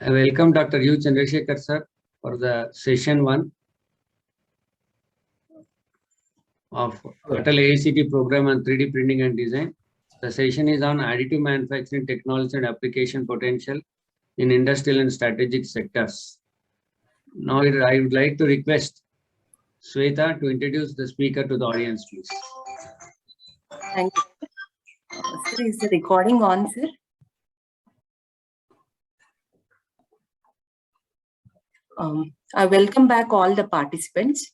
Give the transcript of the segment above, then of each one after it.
I welcome Dr. U. Chandrasekhar sir for the session 1 of Atal AICTE program on 3D printing and design. The session is on additive manufacturing technology and application potential in industrial and strategic sectors. Now I would like to request Sweta to introduce the speaker to the audience, please. Thank you. Sir, is the recording on, sir? I welcome back all the participants.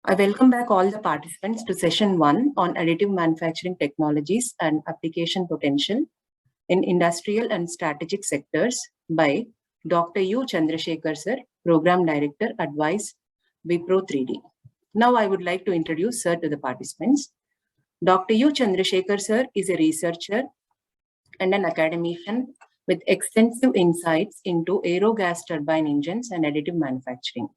To session 1 on additive manufacturing technologies and application potential in industrial and strategic sectors by Dr. U. Chandrasekhar sir, Program Director, Advice, Wipro 3D. Now I would like to introduce sir to the participants. Dr. U. Chandrasekhar sir is a researcher and an academician with extensive insights into aero gas turbine engines and additive manufacturing.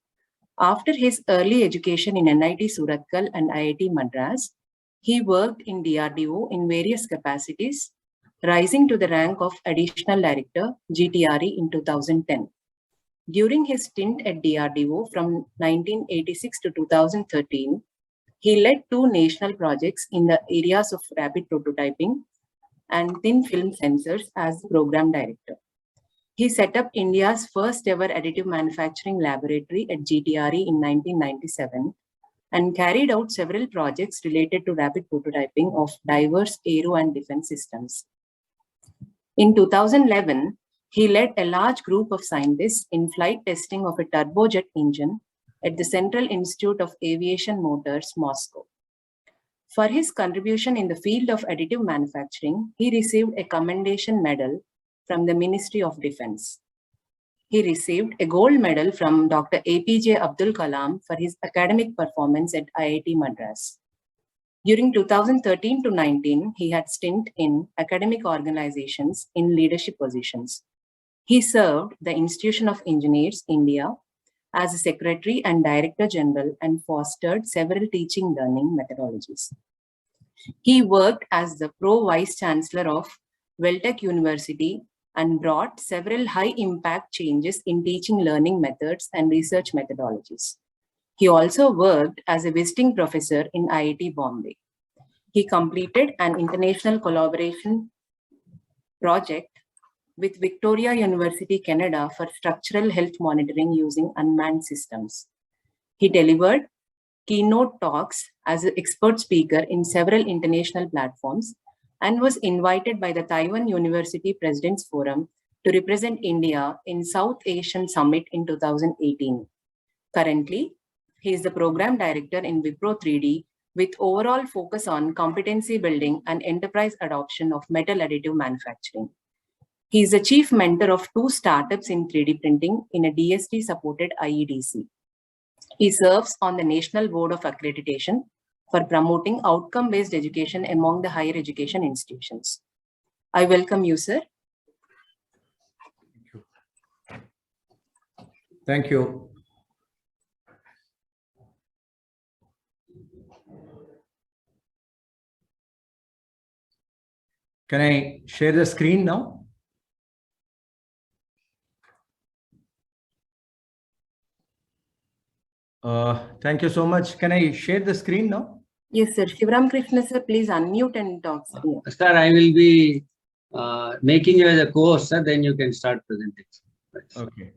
After his early education in NIT Surathkal and IIT Madras, he worked in DRDO in various capacities, rising to the rank of Additional Director, GTRE in 2010. During his stint at DRDO from 1986 to 2013, he led 2 national projects in the areas of rapid prototyping and thin film sensors as program director. He set up India's first ever additive manufacturing laboratory at GTRE in 1997 and carried out several projects related to rapid prototyping of diverse aero and defense systems. In 2011, he led a large group of scientists in flight testing of a turbojet engine at the Central Institute of Aviation Motors, Moscow. For his contribution in the field of additive manufacturing, he received a commendation medal from the Ministry of Defense. He received a gold medal from Dr. APJ Abdul Kalam for his academic performance at IIT Madras. During 2013 to 19, he had stint in academic organizations in leadership positions. He served the Institution of Engineers, India, as a Secretary and Director General and fostered several teaching learning methodologies. He worked as the Pro Vice Chancellor of Weltec University and brought several high-impact changes in teaching learning methods and research methodologies. He also worked as a visiting professor in IIT Bombay. He completed an international collaboration project with Victoria University, Canada for structural health monitoring using unmanned systems. He delivered keynote talks as an expert speaker in several international platforms and was invited by the Taiwan University President's Forum to represent India in South Asian Summit in 2018. Currently, he is the Program Director in Wipro 3D with overall focus on competency building and enterprise adoption of metal additive manufacturing. He is the chief mentor of 2 startups in 3D printing in a DST-supported IEDC. He serves on the National Board of Accreditation for promoting outcome-based education among the higher education institutions. I welcome you, sir. Thank you. Can I share the screen now? Thank you so much. Can I share the screen now? Yes, sir. Shivaram Krishna, sir, please unmute and talk. Sir, I will be making you as a co-host, sir, then you can start presenting. Okay.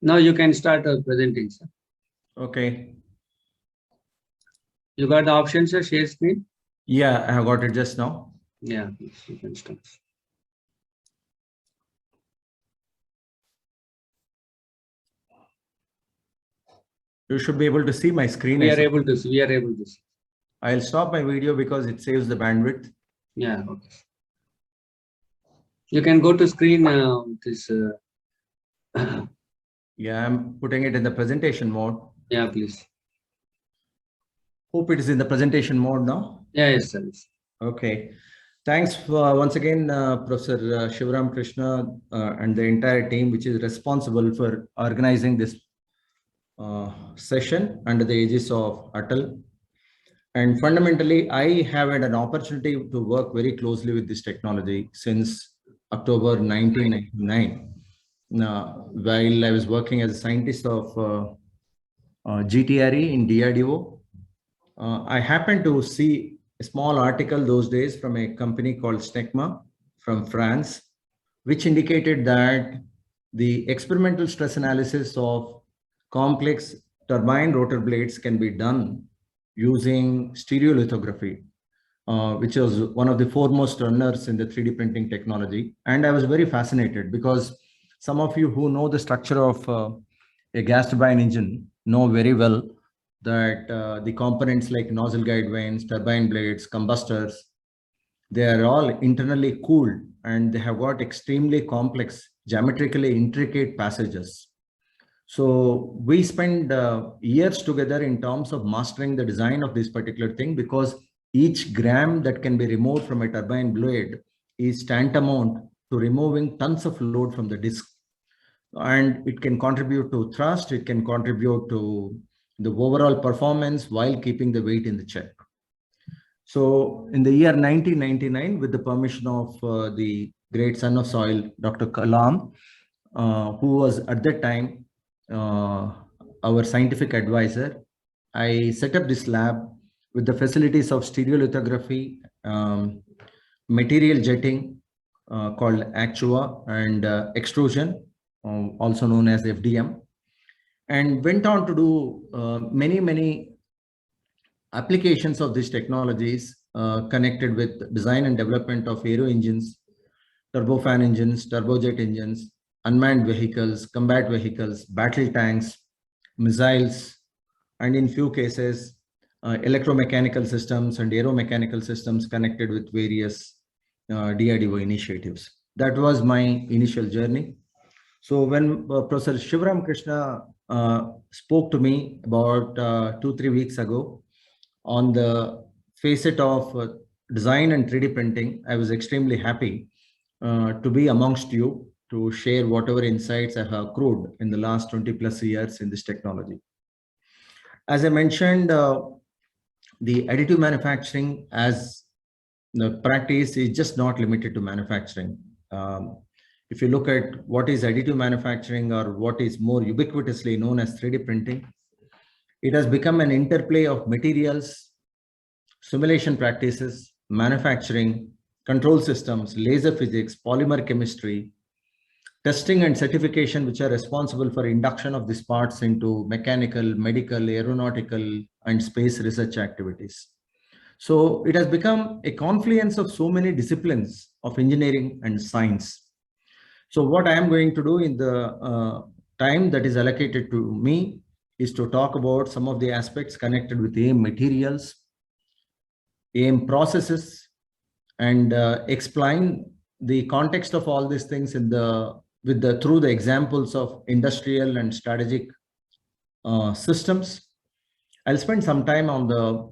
Now you can start presenting, sir. Okay. You got the option, sir, share screen? Yeah, I have got it just now. Yeah, you can start. You should be able to see my screen. We are able to see. I'll stop my video because it saves the bandwidth. Yeah, okay. You can go to screen Yeah, I'm putting it in the presentation mode. Yeah, please. Hope it is in the presentation mode now. Yeah, yes, sir. Okay. Thanks for, once again, Professor Shivaram Krishna and the entire team, which is responsible for organizing this session under the aegis of Atal. And fundamentally, I have had an opportunity to work very closely with this technology since October 1999. Now, while I was working as a scientist of GTRE in DRDO, I happened to see a small article those days from a company called Snecma from France, which indicated that the experimental stress analysis of complex turbine rotor blades can be done using stereolithography, which was one of the foremost runners in the 3D printing technology. And I was very fascinated because some of you who know the structure of a gas turbine engine know very well that the components like nozzle guide vanes, turbine blades, combustors, they are all internally cooled and they have got extremely complex, geometrically intricate passages. So we spend years together in terms of mastering the design of this particular thing, because each gram that can be removed from a turbine blade is tantamount to removing tons of load from the disc. And it can contribute to thrust, it can contribute to the overall performance while keeping the weight in the check. So in the year 1999, with the permission of the great son of soil, Dr. Kalam, who was at that time our scientific advisor, I set up this lab with the facilities of stereolithography, material jetting called Actua, and extrusion, also known as FDM, and went on to do many applications of these technologies connected with design and development of aero engines, turbofan engines, turbojet engines, unmanned vehicles, combat vehicles, battle tanks, missiles, and in few cases, electromechanical systems and aeromechanical systems connected with various DRDO initiatives. That was my initial journey. So when Professor Shivaram Krishna spoke to me about 2-3 weeks ago on the facet of design and 3D printing, I was extremely happy to be amongst you to share whatever insights I have accrued in the last 20+ years in this technology. As I mentioned, the additive manufacturing as the practice is just not limited to manufacturing. If you look at what is additive manufacturing, or what is more ubiquitously known as 3D printing, it has become an interplay of materials, simulation practices, manufacturing, control systems, laser physics, polymer chemistry, testing and certification, which are responsible for induction of these parts into mechanical, medical, aeronautical, and space research activities. So it has become a confluence of so many disciplines of engineering and science. So what I am going to do in the time that is allocated to me is to talk about some of the aspects connected with AIM materials, AIM processes, and explain the context of all these things in through the examples of industrial and strategic systems. I'll spend some time on the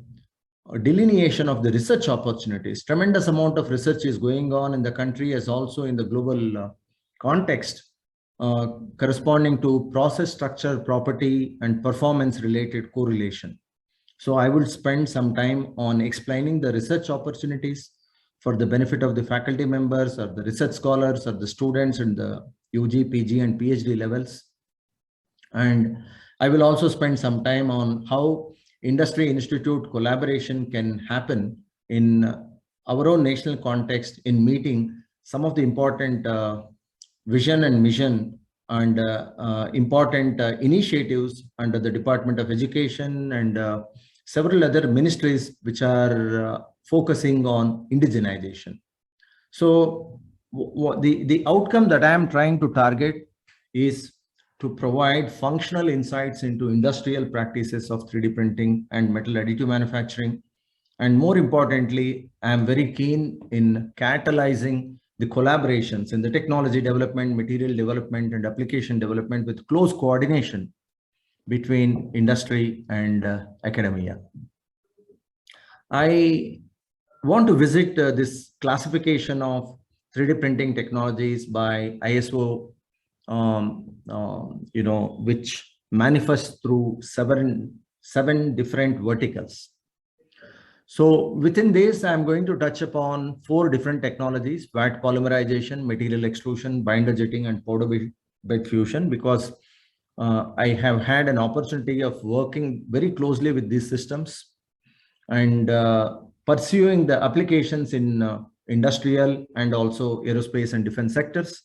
delineation of the research opportunities. Tremendous amount of research is going on in the country as also in the global context corresponding to process structure, property, and performance related correlation. So I will spend some time on explaining the research opportunities for the benefit of the faculty members or the research scholars or the students in the UG, PG, and PhD levels. And I will also spend some time on how industry institute collaboration can happen in our own national context in meeting some of the important vision and mission and important initiatives under the Department of Education and several other ministries which are focusing on indigenization. So the outcome that I am trying to target is to provide functional insights into industrial practices of 3D printing and metal additive manufacturing. And more importantly, I am very keen in catalyzing the collaborations in the technology development, material development, and application development with close coordination between industry and academia. I want to visit this classification of 3D printing technologies by ISO, which manifests through seven different verticals. So within this, I'm going to touch upon 4 different technologies: VAT polymerization, material extrusion, binder jetting, and powder bed fusion, because I have had an opportunity of working very closely with these systems and pursuing the applications in industrial and also aerospace and defense sectors.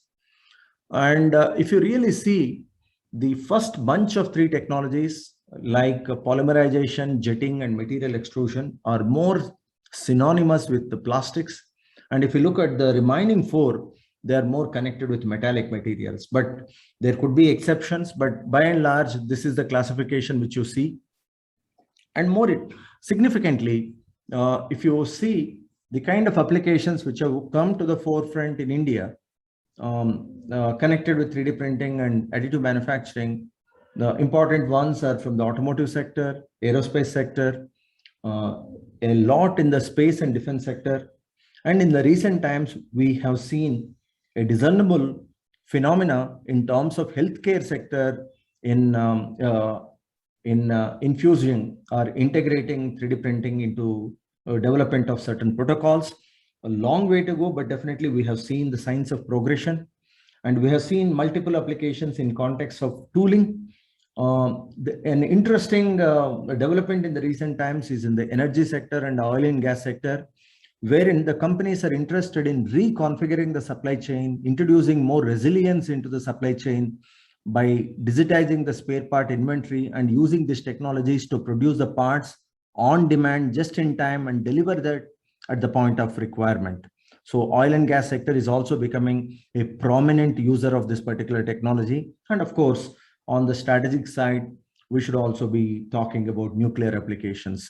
And if you really see, the first bunch of 3 technologies like polymerization, jetting, and material extrusion are more synonymous with the plastics. And if you look at the remaining 4, they are more connected with metallic materials. But there could be exceptions, but by and large, this is the classification which you see. And more significantly, if you see the kind of applications which have come to the forefront in India, connected with 3D printing and additive manufacturing, the important ones are from the automotive sector, aerospace sector, a lot in the space and defense sector. And in the recent times, we have seen a discernible phenomena in terms of healthcare sector in infusing or integrating 3D printing into development of certain protocols. A long way to go, but definitely we have seen the signs of progression, and we have seen multiple applications in context of tooling. An interesting development in the recent times is in the energy sector and oil and gas sector, wherein the companies are interested in reconfiguring the supply chain, introducing more resilience into the supply chain by digitizing the spare part inventory and using these technologies to produce the parts on demand, just in time, and deliver that at the point of requirement. So oil and gas sector is also becoming a prominent user of this particular technology. And of course, on the strategic side, we should also be talking about nuclear applications.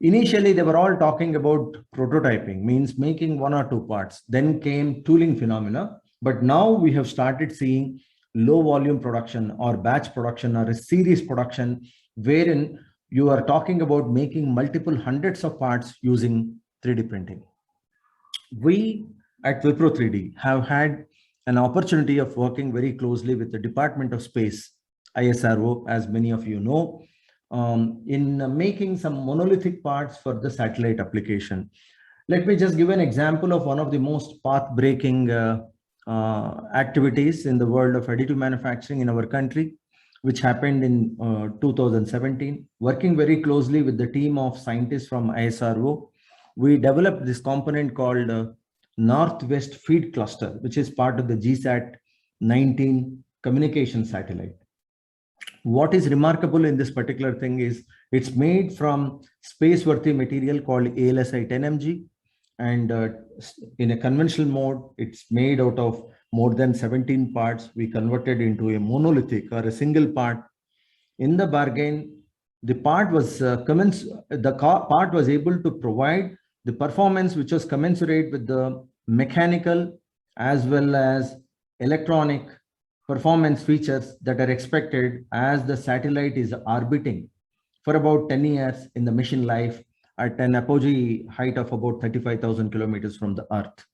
Initially, they were all talking about prototyping, means making 1 or 2 parts. Then came tooling phenomena. But now we have started seeing low volume production or batch production or a series production, wherein you are talking about making multiple hundreds of parts using 3D printing. We at Wipro 3D have had an opportunity of working very closely with the Department of Space, ISRO, as many of you know, in making some monolithic parts for the satellite application. Let me just give an example of one of the most path-breaking activities in the world of additive manufacturing in our country, which happened in 2017. Working very closely with the team of scientists from ISRO, we developed this component called Northwest Feed Cluster, which is part of the GSAT-19 communication satellite. What is remarkable in this particular thing is it's made from space-worthy material called ALSI-10Mg, and in a conventional mode, it's made out of more than 17 parts. We converted into a monolithic or a single part. In the bargain, the part was part was able to provide the performance which was commensurate with the mechanical as well as electronic performance features that are expected as the satellite is orbiting for about 10 years in the mission life at an apogee height of about 35,000 kilometers from the Earth.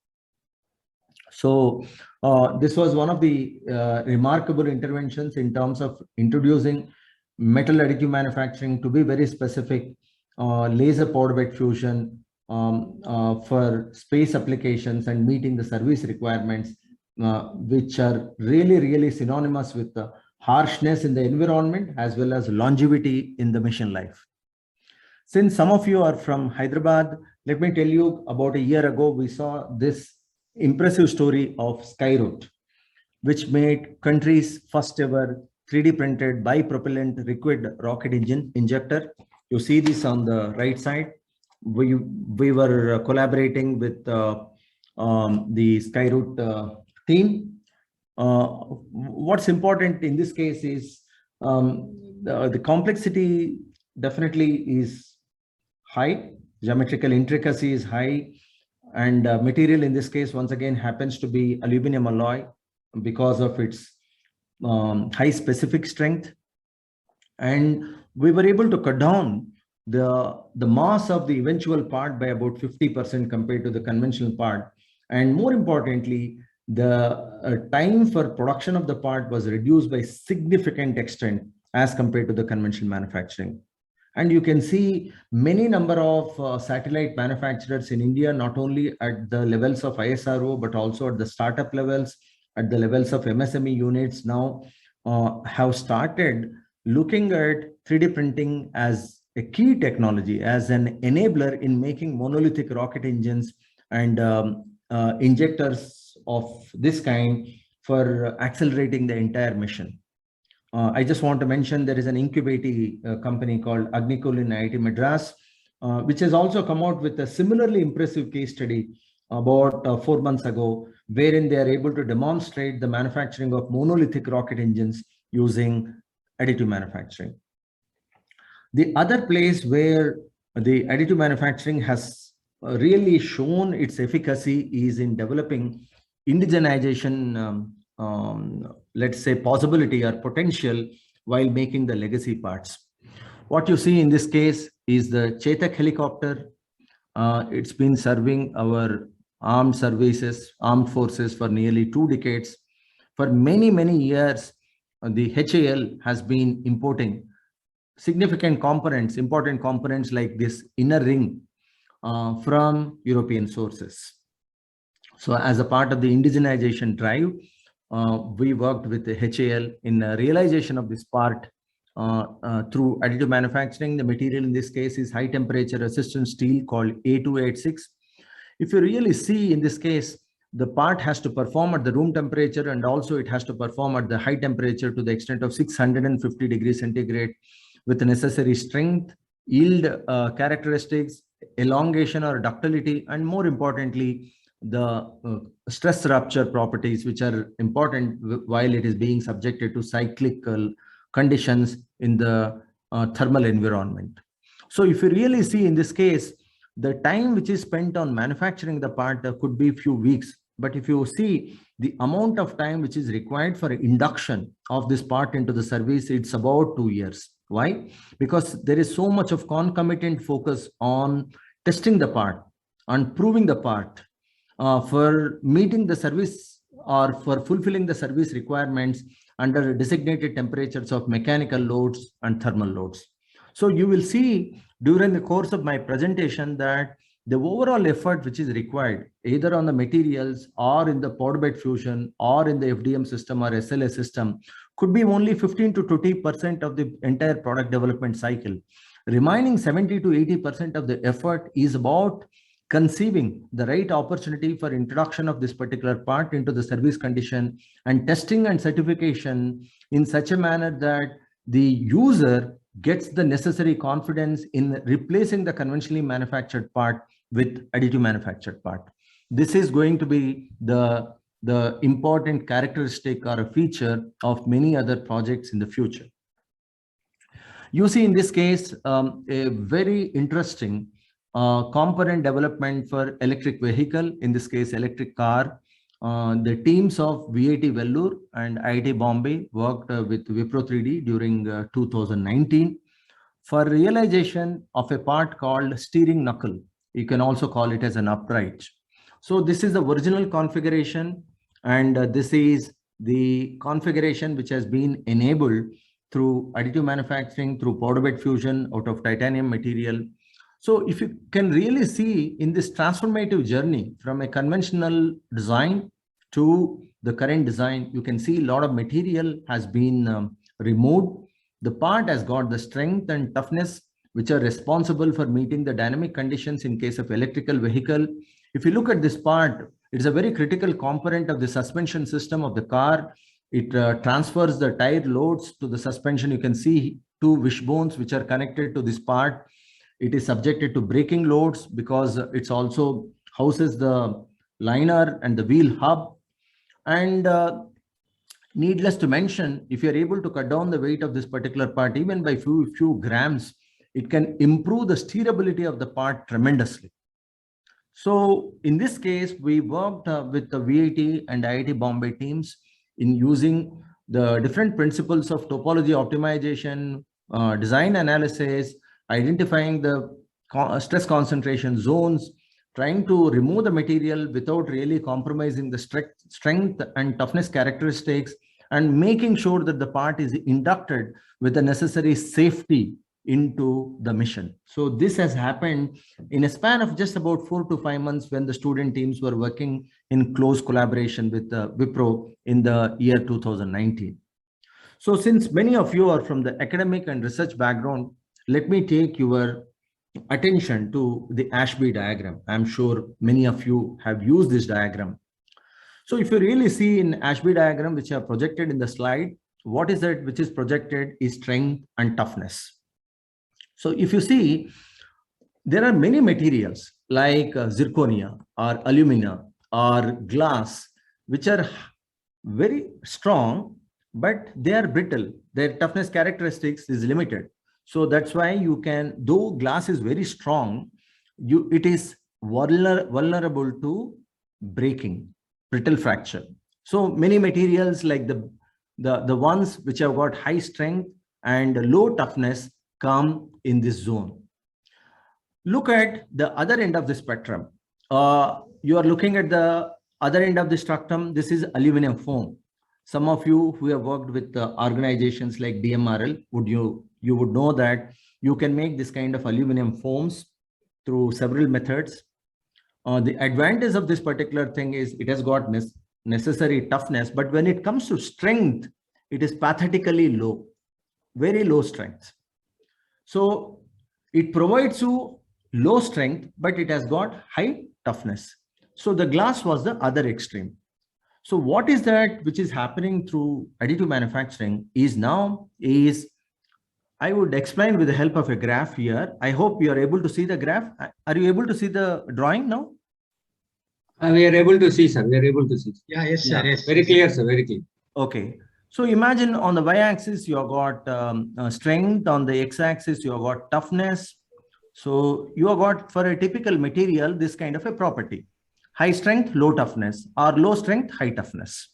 So this was one of the remarkable interventions in terms of introducing metal additive manufacturing to be very specific, laser powder bed fusion for space applications and meeting the service requirements, which are really, really synonymous with the harshness in the environment as well as longevity in the mission life. Since some of you are from Hyderabad, let me tell you, about a year ago, we saw this impressive story of Skyroot, which made country's first ever 3D printed bipropellant liquid rocket engine injector. You see this on the right side. We were collaborating with the Skyroot team. What's important in this case is the complexity definitely is high, geometrical intricacy is high, and material in this case once again happens to be aluminum alloy because of its high specific strength. And we were able to cut down the mass of the eventual part by about 50% compared to the conventional part. And more importantly, the time for production of the part was reduced by significant extent as compared to the conventional manufacturing. And you can see many number of satellite manufacturers in India, not only at the levels of ISRO, but also at the startup levels, at the levels of MSME units now have started looking at 3D printing as a key technology, as an enabler in making monolithic rocket engines and injectors of this kind for accelerating the entire mission. I just want to mention there is an incubating company called Agnikul in IIT Madras, which has also come out with a similarly impressive case study about 4 months ago, wherein they are able to demonstrate the manufacturing of monolithic rocket engines using additive manufacturing. The other place where the additive manufacturing has really shown its efficacy is in developing indigenization, let's say, possibility or potential while making the legacy parts. What you see in this case is the Chetak helicopter. It's been serving our armed forces for nearly 2 decades. For many, many years, the HAL has been importing significant components, important components like this inner ring from European sources. So as a part of the indigenization drive, we worked with the HAL in realization of this part through additive manufacturing. The material in this case is high temperature resistant steel called A286. If you really see in this case, the part has to perform at the room temperature, and also it has to perform at the high temperature to the extent of 650 degrees centigrade with the necessary strength, yield characteristics, elongation or ductility, and more importantly, the stress rupture properties, which are important while it is being subjected to cyclical conditions in the thermal environment. So if you really see in this case, the time which is spent on manufacturing the part could be a few weeks. But if you see the amount of time which is required for induction of this part into the service, it's about 2 years. Why? Because there is so much of concomitant focus on testing the part, on proving the part, for meeting the service or for fulfilling the service requirements under designated temperatures of mechanical loads and thermal loads. So you will see during the course of my presentation that the overall effort which is required either on the materials or in the powder bed fusion or in the FDM system or SLA system could be only 15 to 20% of the entire product development cycle. Remaining 70 to 80% of the effort is about conceiving the right opportunity for introduction of this particular part into the service condition and testing and certification in such a manner that the user gets the necessary confidence in replacing the conventionally manufactured part with additive manufactured part. This is going to be the important characteristic or a feature of many other projects in the future. You see in this case, a very interesting component development for electric vehicle, in this case, electric car. The teams of VIT Vellore and IIT Bombay worked with Wipro 3D during 2019 for realization of a part called steering knuckle. You can also call it as an upright. So this is the original configuration, and this is the configuration which has been enabled through additive manufacturing, through powder bed fusion out of titanium material. So if you can really see in this transformative journey from a conventional design to the current design, you can see a lot of material has been removed. The part has got the strength and toughness which are responsible for meeting the dynamic conditions in case of electrical vehicle. If you look at this part, it's a very critical component of the suspension system of the car. It transfers the tire loads to the suspension. You can see 2 wishbones which are connected to this part. It is subjected to braking loads because it's also houses the liner and the wheel hub. And needless to mention, if you're able to cut down the weight of this particular part, even by few grams, it can improve the steerability of the part tremendously. So in this case, we worked with the VIT and IIT Bombay teams in using the different principles of topology optimization, design analysis, identifying the stress concentration zones, trying to remove the material without really compromising the strength and toughness characteristics, and making sure that the part is inducted with the necessary safety into the mission. So this has happened in a span of just about 4 to 5 months when the student teams were working in close collaboration with Wipro in the year 2019. So since many of you are from the academic and research background, let me take your attention to the Ashby diagram. I'm sure many of you have used this diagram. So if you really see in Ashby diagram, which are projected in the slide, what is that which is projected is strength and toughness. So if you see, there are many materials like zirconia or alumina or glass, which are very strong, but they are brittle. Their toughness characteristics is limited. So that's why you can, though glass is very strong, it is vulnerable to breaking, brittle fracture. So many materials like the ones which have got high strength and low toughness come in this zone. Look at the other end of the spectrum. You are looking at the other end of the spectrum. This is aluminum foam. Some of you who have worked with organizations like DMRL, you would know that you can make this kind of aluminum foams through several methods. The advantage of this particular thing is it has got necessary toughness, but when it comes to strength, it is pathetically low, very low strength. So it provides you low strength, but it has got high toughness. So the glass was the other extreme. So what is that which is happening through additive manufacturing is I would explain with the help of a graph here. I hope you are able to see the graph. Are you able to see the drawing now? We are able to see, sir. We are able to see. Yeah, yes, sir. Yes. Very clear, sir. Very clear. Okay. So imagine on the y-axis, you have got strength. On the x-axis, you have got toughness. So you have got, for a typical material, this kind of a property: high strength, low toughness, or low strength, high toughness.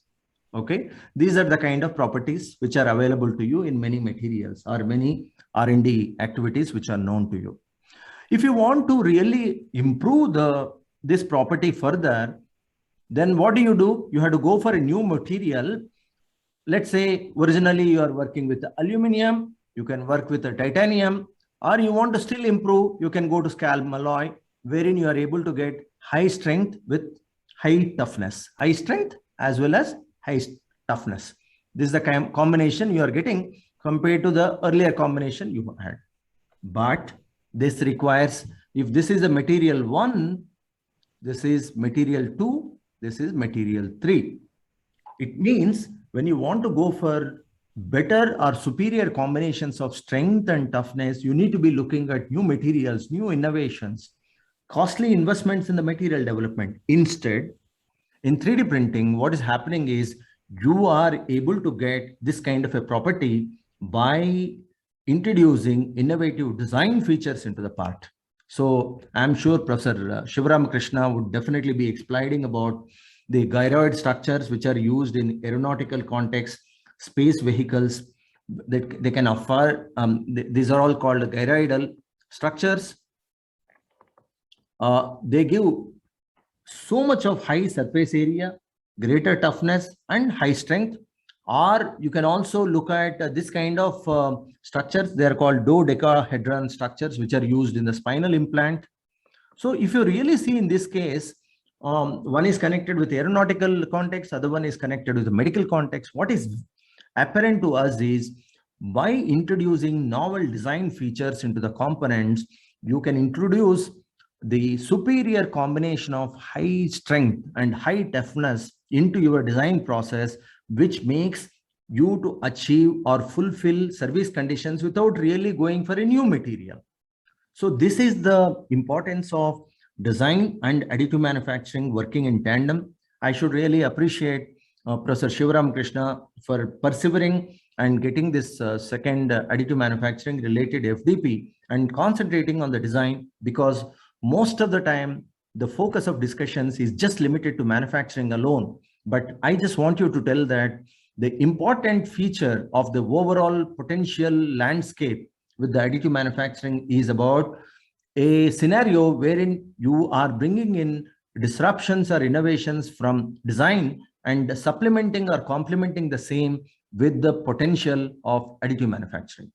Okay. These are the kind of properties which are available to you in many materials or many R&D activities which are known to you. If you want to really improve this property further, then what do? You have to go for a new material. Let's say originally you are working with aluminum, you can work with a titanium, or you want to still improve, you can go to scalp alloy, wherein you are able to get high strength with high toughness, high strength as well as high toughness. This is the combination you are getting compared to the earlier combination you had. But this requires, if this is a material 1, this is material 2, this is material 3. It means when you want to go for better or superior combinations of strength and toughness, you need to be looking at new materials, new innovations, costly investments in the material development. Instead, in 3D printing, what is happening is you are able to get this kind of a property by introducing innovative design features into the part. So I'm sure Professor Sivaramakrishna would definitely be explaining about the gyroid structures which are used in aeronautical context, space vehicles that they can offer. These are all called gyroidal structures. They give so much of high surface area, greater toughness and high strength. Or you can also look at this kind of structures. They are called dodecahedron structures, which are used in the spinal implant. So if you really see in this case, one is connected with aeronautical context, other one is connected with the medical context. What is apparent to us is by introducing novel design features into the components, you can introduce the superior combination of high strength and high toughness into your design process, which makes you to achieve or fulfill service conditions without really going for a new material. So this is the importance of design and additive manufacturing working in tandem. I should really appreciate Professor Sivaramakrishna for persevering and getting this second additive manufacturing related FDP and concentrating on the design, because most of the time the focus of discussions is just limited to manufacturing alone. But I just want you to tell that the important feature of the overall potential landscape with the additive manufacturing is about a scenario wherein you are bringing in disruptions or innovations from design and supplementing or complementing the same with the potential of additive manufacturing.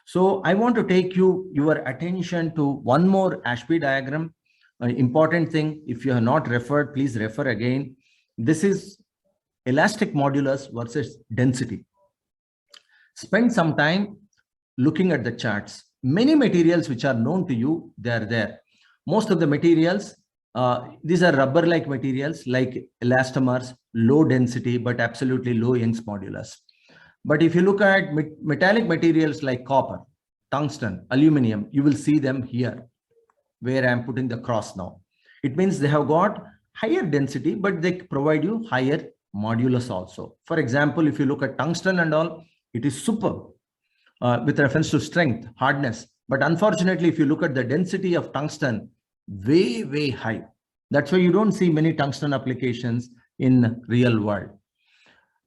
So I want to take your attention to one more Ashby diagram. Important thing, if you have not referred, please refer again. This is elastic modulus versus density. Spend some time looking at the charts. Many materials which are known to you, they are there. Most of the materials, these are rubber-like materials like elastomers, low density, but absolutely low Young's modulus. But if you look at metallic materials like copper, tungsten, aluminum, you will see them here, where I am putting the cross now. It means they have got higher density, but they provide you higher modulus also. For example, if you look at tungsten and all, it is superb with reference to strength, hardness. But unfortunately, if you look at the density of tungsten, way, way high. That's why you don't see many tungsten applications in real world.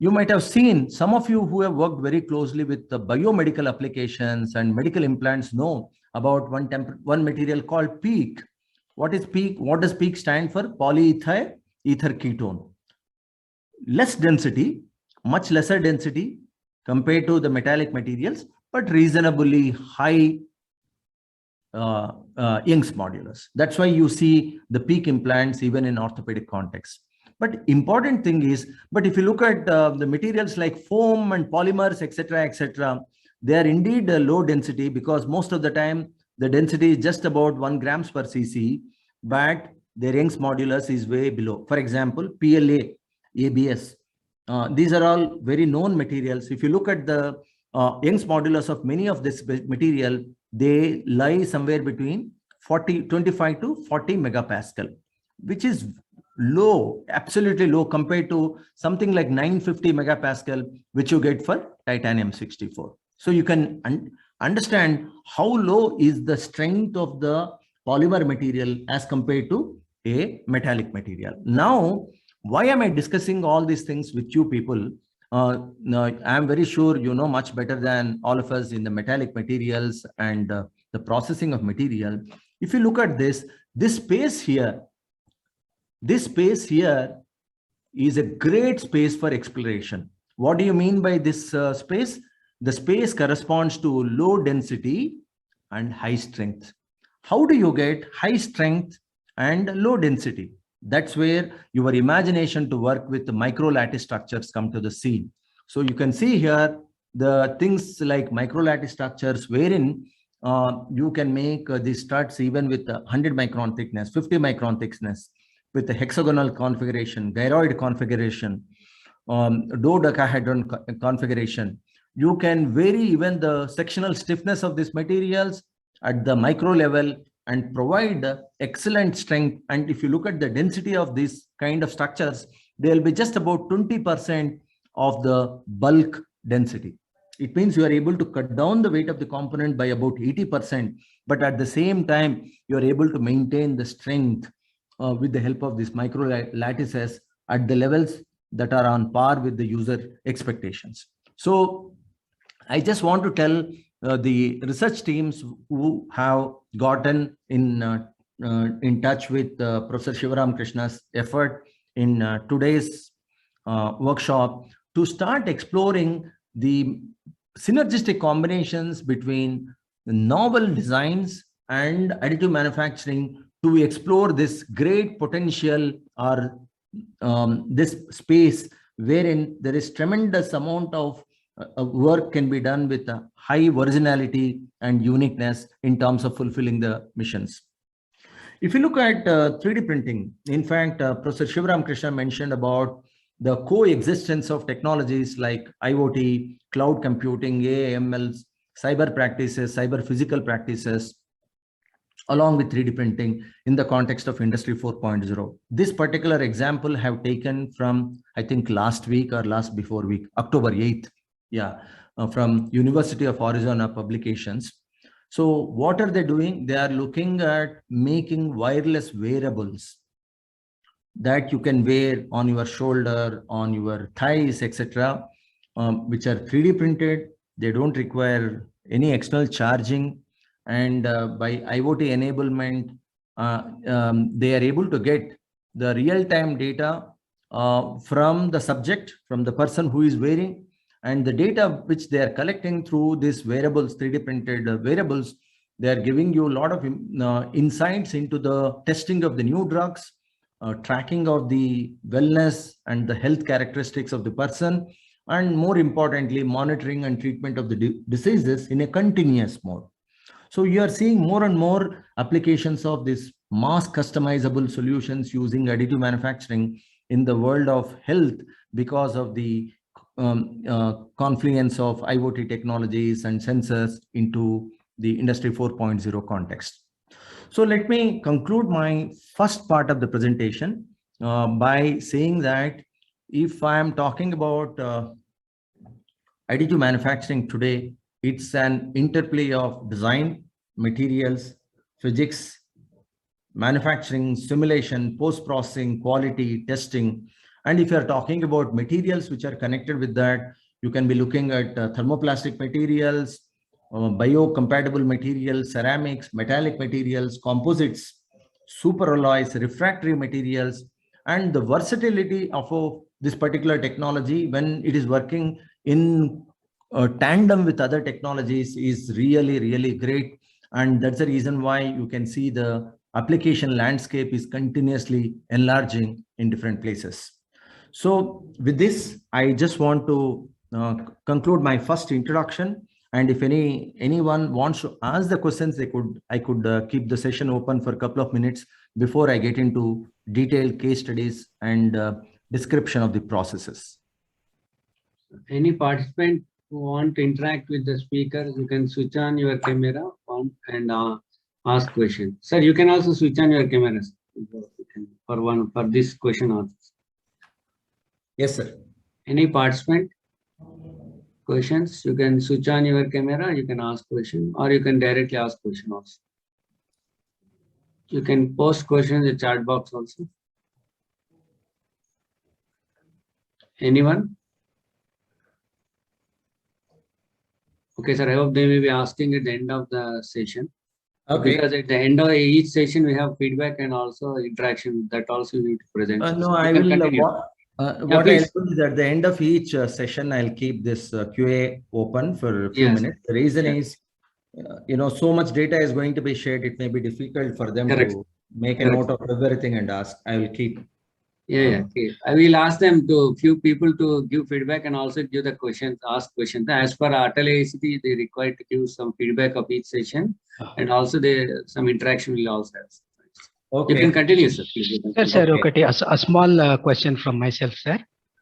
You might have seen, some of you who have worked very closely with the biomedical applications and medical implants know about one material called PEEK. What is PEEK? What does PEEK stand for? Polyether ether ketone. Less density, much lesser density compared to the metallic materials, but reasonably high Young's modulus. That's why you see the PEEK implants even in orthopedic context. But important thing is, but if you look at the materials like foam and polymers, etc., they are indeed low density, because most of the time the density is just about 1 grams per cc, but their Young's modulus is way below. For example, PLA, ABS, these are all very known materials. If you look at the Young's modulus of many of this material, they lie somewhere between 25 to 40 megapascal, which is low, absolutely low compared to something like 950 megapascal, which you get for titanium 64. So you can understand how low is the strength of the polymer material as compared to a metallic material. Now, why am I discussing all these things with you people? I'm very sure you know much better than all of us in the metallic materials and the processing of material. If you look at this space here, this space here is a great space for exploration. What do you mean by this space? The space corresponds to low density and high strength. How do you get high strength and low density? That's where your imagination to work with the micro lattice structures come to the scene. So you can see here the things like micro lattice structures, wherein you can make these struts even with 100 micron thickness, 50 micron thickness, with the hexagonal configuration, gyroid configuration, dodecahedron configuration. You can vary even the sectional stiffness of these materials at the micro level and provide excellent strength. And if you look at the density of these kind of structures, they'll be just about 20% of the bulk density. It means you are able to cut down the weight of the component by about 80%, but at the same time, you are able to maintain the strength with the help of these micro lattices at the levels that are on par with the user expectations. So I just want to tell the research teams who have gotten in touch with Professor Shivaram Krishna's effort in today's workshop to start exploring the synergistic combinations between the novel designs and additive manufacturing to explore this great potential or this space wherein there is tremendous amount of work can be done with a high originality and uniqueness in terms of fulfilling the missions. If you look at 3D printing, in fact, Professor Shivaram Krishna mentioned about the coexistence of technologies like IoT, cloud computing, AI, ML, cyber practices, cyber physical practices, along with 3D printing in the context of Industry 4.0. This particular example have taken from, I think, last week or last before week, October 8th. Yeah, from University of Arizona Publications. So what are they doing? They are looking at making wireless wearables that you can wear on your shoulder, on your thighs, etc., which are 3D printed. They don't require any external charging, and by IoT enablement, they are able to get the real-time data from the subject, from the person who is wearing, and the data which they are collecting through these wearables, 3D printed wearables. They are giving you a lot of insights into the testing of the new drugs, tracking of the wellness and the health characteristics of the person, and more importantly, monitoring and treatment of the diseases in a continuous mode. So you are seeing more and more applications of this mass customizable solutions using additive manufacturing in the world of health because of the confluence of IoT technologies and sensors into the Industry 4.0 context. So let me conclude my first part of the presentation by saying that if I am talking about additive manufacturing today, it's an interplay of design, materials, physics, manufacturing, simulation, post-processing, quality, testing. And if you're talking about materials which are connected with that, you can be looking at thermoplastic materials, biocompatible materials, ceramics, metallic materials, composites, superalloys, refractory materials, and the versatility of this particular technology when it is working in tandem with other technologies is really, really great. And that's the reason why you can see the application landscape is continuously enlarging in different places. So with this, I just want to conclude my first introduction. And if anyone wants to ask the questions, I could keep the session open for a couple of minutes before I get into detailed case studies and description of the processes. Any participant who want to interact with the speaker, you can switch on your camera and ask questions. Sir, you can also switch on your camera for this question also. Yes, sir. Any participant? Questions? You can switch on your camera, you can ask question, or you can directly ask question also. You can post questions in the chat box also. Anyone? Okay, sir, I hope they will be asking at the end of the session. Okay. Because at the end of each session, we have feedback and also interaction that also we need to present. No, so I will. What please. I'll do is at the end of each session, I'll keep this QA open for a few minutes. The reason is, so much data is going to be shared. It may be difficult for them to make a note of everything and ask. I will keep. Okay. I will ask them to few people to give feedback and also give the questions, ask questions. As per Atal AICTE, they require to give some feedback of each session, and also some interaction will also have. Okay. You can continue, sir. Please. Sir, okay. A small question from myself, sir.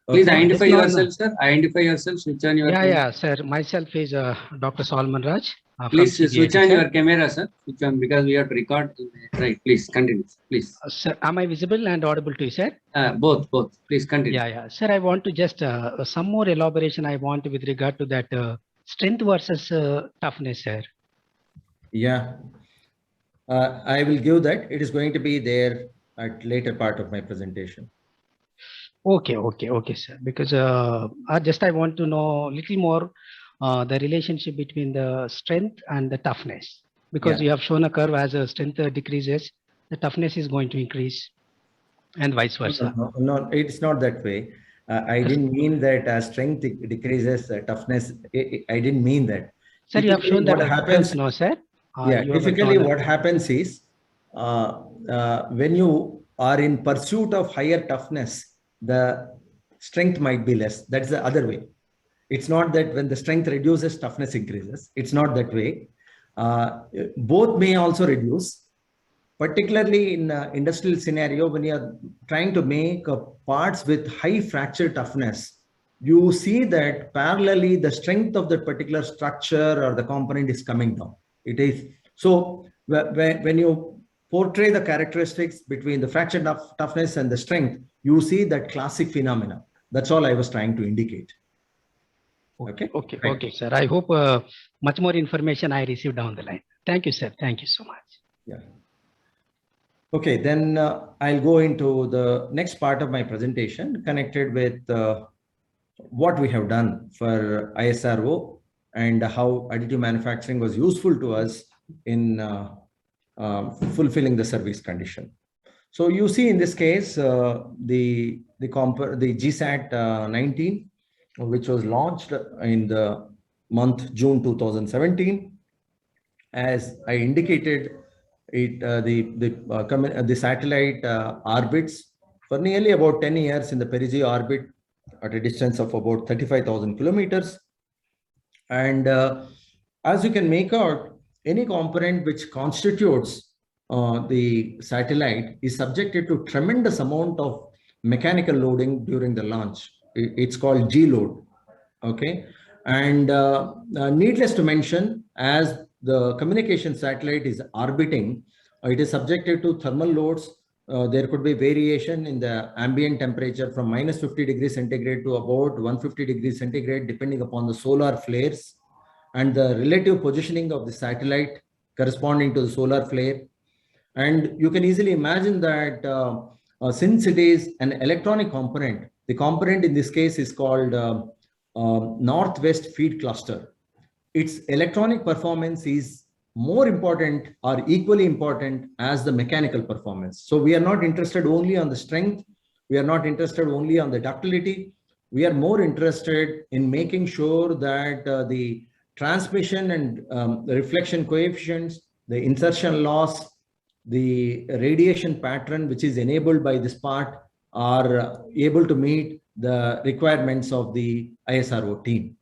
Please identify yourself, sir. Identify yourself. Switch on your. Yeah, sir. Myself is Dr. Solomon Raj. Please switch on your camera, sir. Switch on because we have to record. Right. Please continue. Please. Sir, am I visible and audible to you, sir? Both. Please continue. Yeah. Sir, I want to just some more elaboration. I want with regard to that strength versus toughness, sir. Yeah. I will give that. It is going to be there at later part of my presentation. Okay, sir. Because I want to know a little more the relationship between the strength and the toughness. Because you have shown a curve as a strength decreases, the toughness is going to increase, and vice versa. No, it's not that way. I didn't mean that as strength decreases, toughness. I didn't mean that. Sir, you have shown that happens. No, sir. Typically what happens is when you are in pursuit of higher toughness, the strength might be less. That's the other way. It's not that when the strength reduces, toughness increases. It's not that way. Both may also reduce, particularly in industrial scenario, when you are trying to make parts with high fracture toughness, you see that parallelly the strength of that particular structure or the component is coming down. It is so when you portray the characteristics between the fracture toughness and the strength, you see that classic phenomena. That's all I was trying to indicate. Okay, sir. I hope much more information I received down the line. Thank you, sir. Thank you so much. Yeah. Okay, then I'll go into the next part of my presentation connected with what we have done for ISRO and how additive manufacturing was useful to us in fulfilling the service condition. So you see in this case, the GSAT 19, which was launched in the month June 2017. As I indicated, the satellite orbits for nearly about 10 years in the perigee orbit at a distance of about 35,000 kilometers. And as you can make out, any component which constitutes the satellite is subjected to tremendous amount of mechanical loading during the launch. It's called G-load. Okay. And needless to mention, as the communication satellite is orbiting, it is subjected to thermal loads. There could be variation in the ambient temperature from minus 50 degrees centigrade to about 150 degrees centigrade, depending upon the solar flares and the relative positioning of the satellite corresponding to the solar flare. And you can easily imagine that since it is an electronic component, the component in this case is called northwest feed cluster. Its electronic performance is more important or equally important as the mechanical performance. So we are not interested only on the strength. We are not interested only on the ductility. We are more interested in making sure that the transmission and the reflection coefficients, the insertion loss, the radiation pattern, which is enabled by this part, are able to meet the requirements of the ISRO team.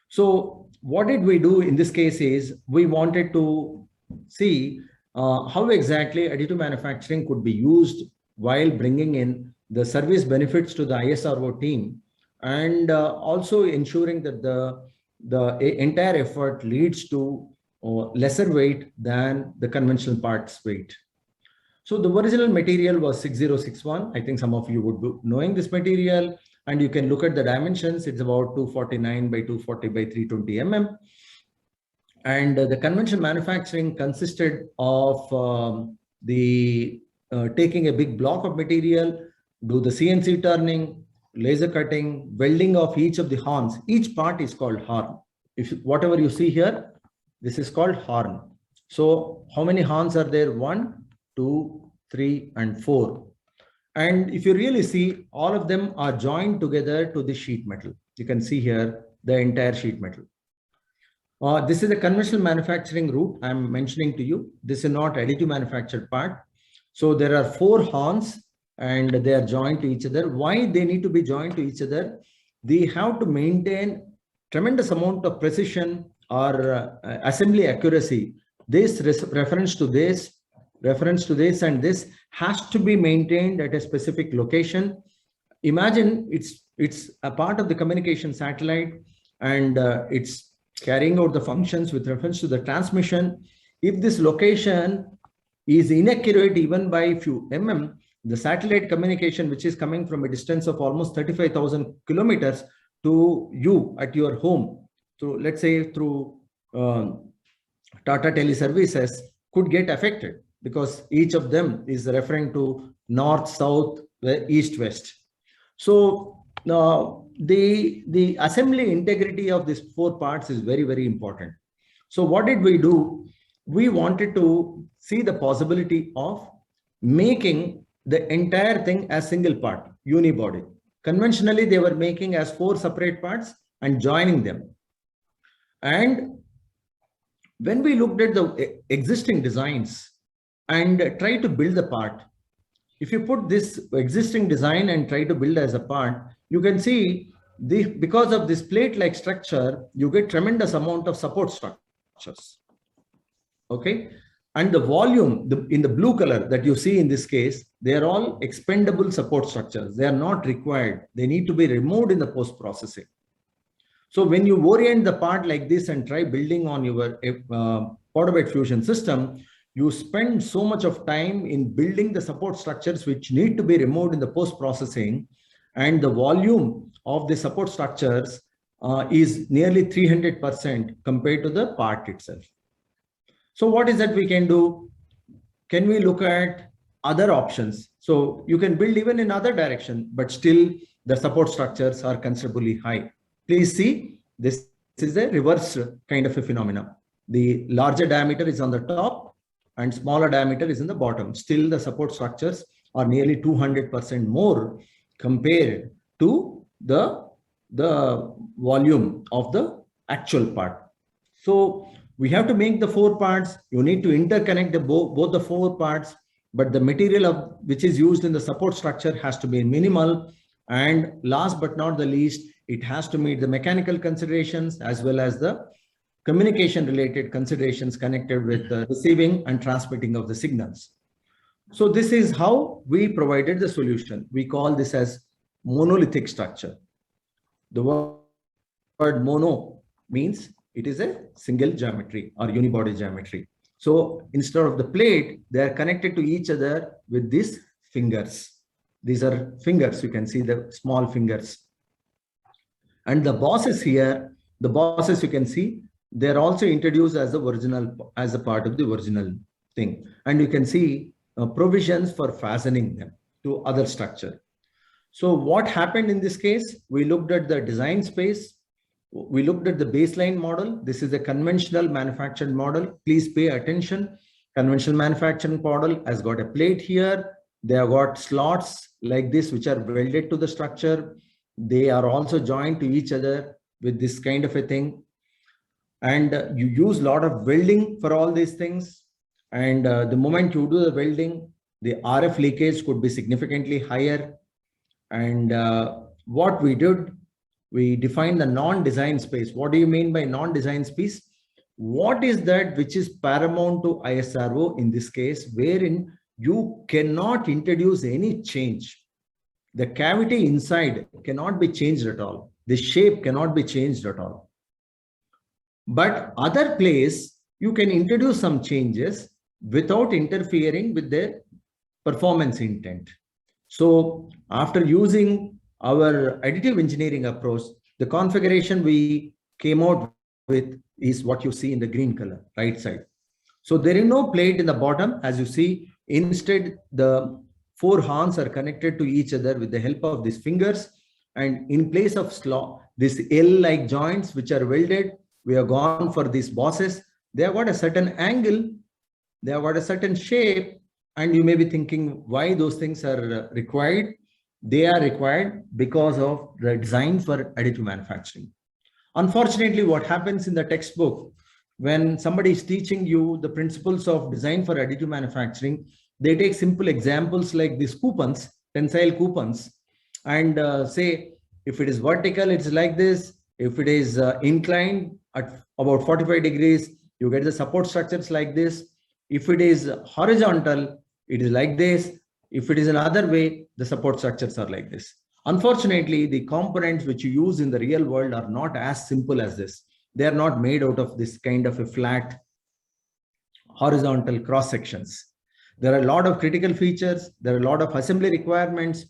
So what did we do in this case is we wanted to see how exactly additive manufacturing could be used while bringing in the service benefits to the ISRO team, and also ensuring that the entire effort leads to lesser weight than the conventional parts weight. So the original material was 6061. I think some of you would be knowing this material, and you can look at the dimensions. It's about 249 by 240 by 320 mm. And the conventional manufacturing consisted of taking a big block of material, do the CNC turning, laser cutting, welding of each of the horns. Each part is called horn. Whatever you see here, this is called horn. So how many horns are there? 1, 2, 3, and 4. And if you really see, all of them are joined together to the sheet metal. You can see here the entire sheet metal. This is a conventional manufacturing route I'm mentioning to you. This is not additive manufactured part. So there are 4 horns and they are joined to each other. Why they need to be joined to each other? They have to maintain tremendous amount of precision or assembly accuracy. This reference to this, and this has to be maintained at a specific location. Imagine it's a part of the communication satellite, and it's carrying out the functions with reference to the transmission. If this location is inaccurate even by a few mm, the satellite communication, which is coming from a distance of almost 35,000 kilometers to you at your home, through, let's say, through Tata Teleservices, could get affected, because each of them is referring to north, south, east, west. So the assembly integrity of these 4 parts is very, very important. So what did we do? We wanted to see the possibility of making the entire thing as single part, unibody. Conventionally, they were making as 4 separate parts and joining them. And when we looked at the existing designs and try to build the part, if you put this existing design and try to build as a part, you can see because of this plate-like structure, you get tremendous amount of support structures. Okay. And the volume in the blue color that you see in this case, they are all expendable support structures. They are not required. They need to be removed in the post-processing. So when you orient the part like this and try building on your Portabit Fusion system, you spend so much of time in building the support structures which need to be removed in the post-processing, and the volume of the support structures is nearly 300% compared to the part itself. So what is that we can do? Can we look at other options? So you can build even in other direction, but still the support structures are considerably high. Please see, this is a reverse kind of a phenomenon. The larger diameter is on the top and smaller diameter is in the bottom. Still, the support structures are nearly 200% more compared to the volume of the actual part. So we have to make the 4 parts. You need to interconnect both the 4 parts, but the material which is used in the support structure has to be minimal. And last but not the least, it has to meet the mechanical considerations as well as the communication related considerations connected with the receiving and transmitting of the signals. So this is how we provided the solution. We call this as monolithic structure. The word mono means it is a single geometry or unibody geometry. So instead of the plate, they are connected to each other with these fingers. These are fingers. You can see the small fingers. And the bosses here, the bosses you can see, they're also introduced as the original, as a part of the original thing. And you can see provisions for fastening them to other structure. So what happened in this case? We looked at the design space. We looked at the baseline model. This is a conventional manufactured model. Please pay attention. Conventional manufacturing model has got a plate here. They have got slots like this, which are welded to the structure. They are also joined to each other with this kind of a thing. And you use a lot of welding for all these things. And the moment you do the welding, the RF leakage could be significantly higher. And what we did, we defined the non-design space. What do you mean by non-design space? What is that which is paramount to ISRO in this case, wherein you cannot introduce any change? The cavity inside cannot be changed at all. The shape cannot be changed at all. But other place, you can introduce some changes without interfering with the performance intent. So after using our additive engineering approach, the configuration we came out with is what you see in the green color, right side. So there is no plate in the bottom, as you see. Instead, the 4 horns are connected to each other with the help of these fingers. And in place of slot, these L-like joints, which are welded, we have gone for these bosses. They have got a certain angle. They have got a certain shape. And you may be thinking why those things are required. They are required because of the design for additive manufacturing. Unfortunately, what happens in the textbook, when somebody is teaching you the principles of design for additive manufacturing, they take simple examples like these coupons, tensile coupons, and say, if it is vertical, it's like this. If it is inclined at about 45 degrees, you get the support structures like this. If it is horizontal, it is like this. If it is another way, the support structures are like this. Unfortunately, the components which you use in the real world are not as simple as this. They are not made out of this kind of a flat horizontal cross sections. There are a lot of critical features. There are a lot of assembly requirements.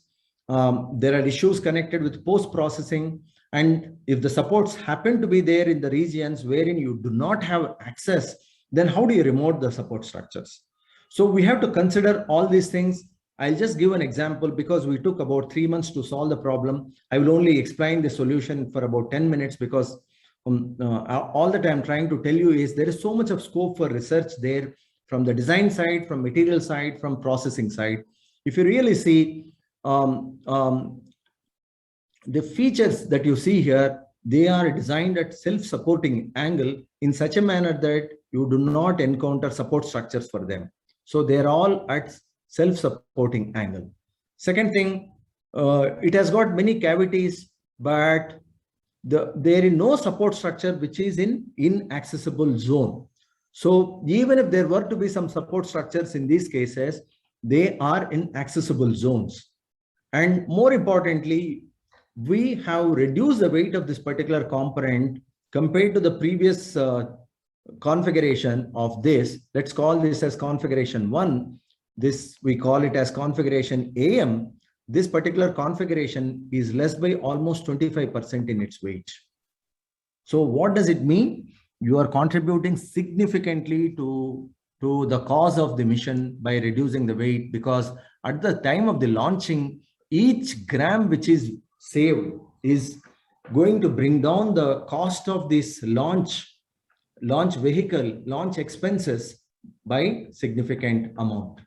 There are issues connected with post-processing. And if the supports happen to be there in the regions wherein you do not have access, then how do you remove the support structures? So we have to consider all these things. I'll just give an example because we took about 3 months to solve the problem. I will only explain the solution for about 10 minutes because all that I'm trying to tell you is there is so much of scope for research there from the design side, from material side, from processing side. If you really see the features that you see here, they are designed at self-supporting angle in such a manner that you do not encounter support structures for them. So they're all at self-supporting angle. Second thing, it has got many cavities, but there is no support structure which is in inaccessible zone. So even if there were to be some support structures in these cases, they are in accessible zones. And more importantly, we have reduced the weight of this particular component compared to the previous configuration of this. Let's call this as configuration 1. This we call it as configuration AM. This particular configuration is less by almost 25% in its weight. So what does it mean? You are contributing significantly to the cause of the mission by reducing the weight, because at the time of the launching, each gram which is saved is going to bring down the cost of this launch vehicle, launch expenses by significant amount.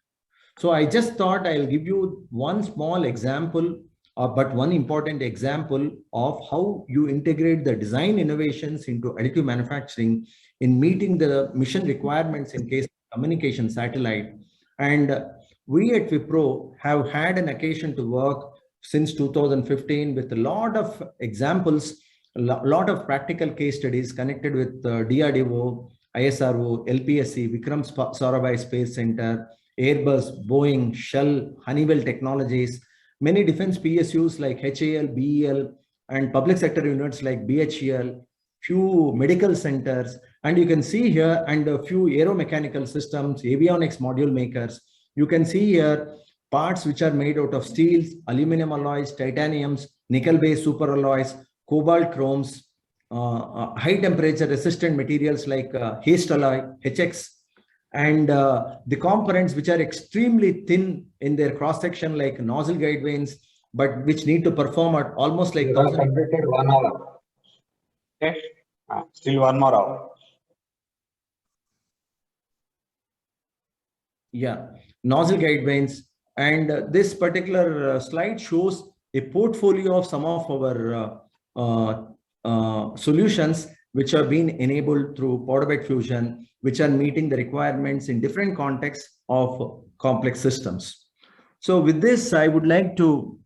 So I just thought I'll give you one small example, but one important example of how you integrate the design innovations into additive manufacturing in meeting the mission requirements in case of communication satellite. And we at Wipro have had an occasion to work since 2015 with a lot of examples, a lot of practical case studies connected with DRDO, ISRO, LPSC, Vikram Sarabhai Space Center, Airbus, Boeing, Shell, Honeywell Technologies, many defense PSUs like HAL, BEL, and public sector units like BHEL, few medical centers, and you can see here, and a few aeromechanical systems, avionics module makers. You can see here parts which are made out of steels, aluminum alloys, titaniums, nickel-based superalloys, cobalt chromes, high temperature resistant materials like haste alloy, HX, and the components which are extremely thin in their cross section like nozzle guide vanes, but which need to perform at almost like 1 hour. Okay, still 1 more hour. Yeah, nozzle guide vanes. And this particular slide shows a portfolio of some of our solutions which have been enabled through powder bed fusion, which are meeting the requirements in different contexts of complex systems. So with this, I would like to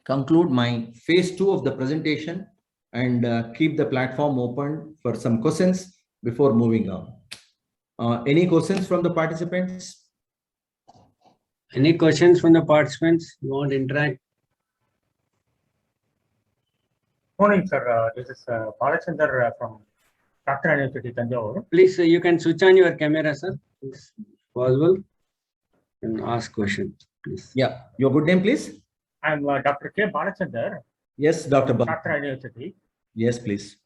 conclude my phase 2 of the presentation and keep the platform open for some questions before moving on. Any questions from the participants? Any questions from the participants? You want to interact? Morning, sir. This is Balachandar from Dr. University, Tanjore. Please, you can switch on your camera, sir. If possible, and ask questions, please. Yeah, your good name, please. I'm Dr. K. Balachandar. Yes, Dr. Dr. University. Yes, please.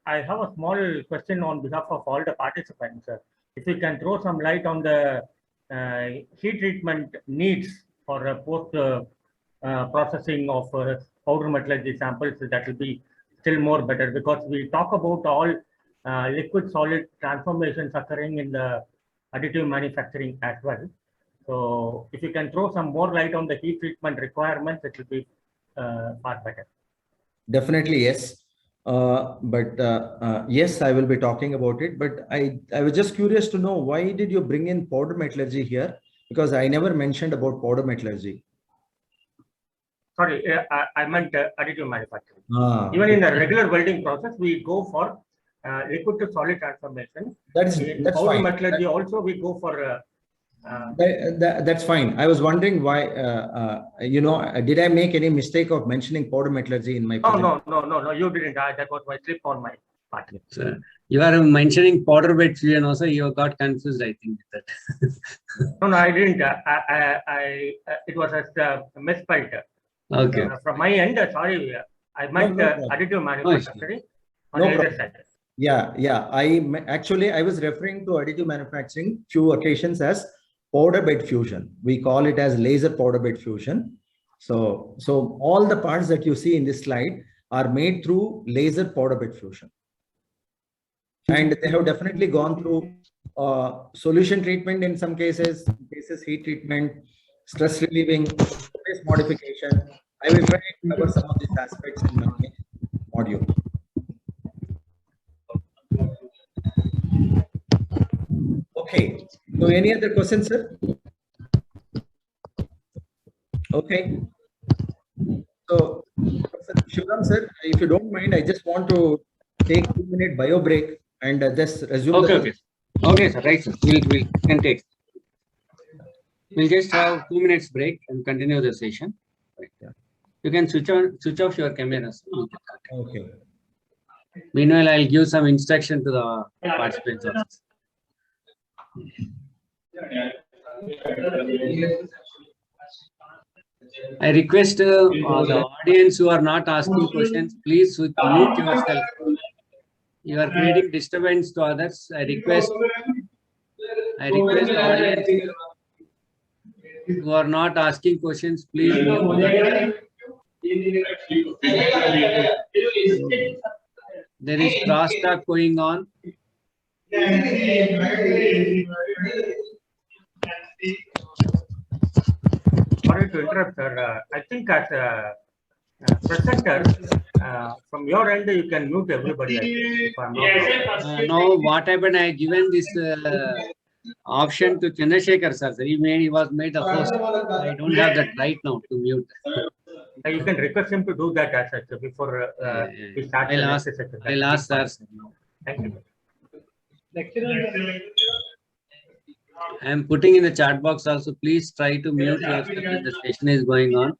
I have a small question on behalf of all the participants. If you can throw some light on the heat treatment needs for post processing of powder metallurgy samples, that will be still more better, because we talk about all liquid solid transformations occurring in the additive manufacturing as well. So if you can throw some more light on the heat treatment requirements, it will be far better. Definitely, yes. Yes, I will be talking about it. But I was just curious to know, why did you bring in powder metallurgy here? Because I never mentioned about powder metallurgy. Sorry, I meant additive manufacturing. Even in the regular welding process, we go for liquid to solid transformation. That's powder fine. metallurgy also we go for. That's fine. I was wondering why, did I make any mistake of mentioning powder metallurgy in my presentation? No, you didn't. That was my slip on my part. Sir, you are mentioning powder bed fusion also. You got confused, I think, with that. No, I didn't. It was a misspelled. Okay. From my end, sorry, I meant additive manufacturing on the other side. Yeah. I was referring to additive manufacturing few occasions as powder bed fusion. We call it as laser powder bed fusion. So all the parts that you see in this slide are made through laser powder bed fusion. And they have definitely gone through solution treatment in some cases, heat treatment, stress relieving, space modification. I will try to cover some of these aspects in my module. Okay. So any other questions, sir? Okay. So, Shivram, sir, if you don't mind, I just want to take 2-minute bio break and just resume. Okay, sir. Right, sir. We can take. We'll just have 2 minutes break and continue the session. Right. Yeah. You can switch off your camera. Okay. Meanwhile, I'll give some instruction to the participants also. I request the audience who are not asking questions, please mute yourself. You are creating disturbance to others. I request the audience who are not asking questions, please mute. There is crosstalk going on. Sorry to interrupt, sir. I think as a presenter, from your end, you can mute everybody. I think, if I'm not wrong. No, what happened? I given this option to Chandrasekhar sir. He was made the host. I don't have that right now to mute. You can request him to do that as such before we start the next session. I'll ask sir. Thank you. I am putting in the chat box also. Please try to mute yourself if the session is going on.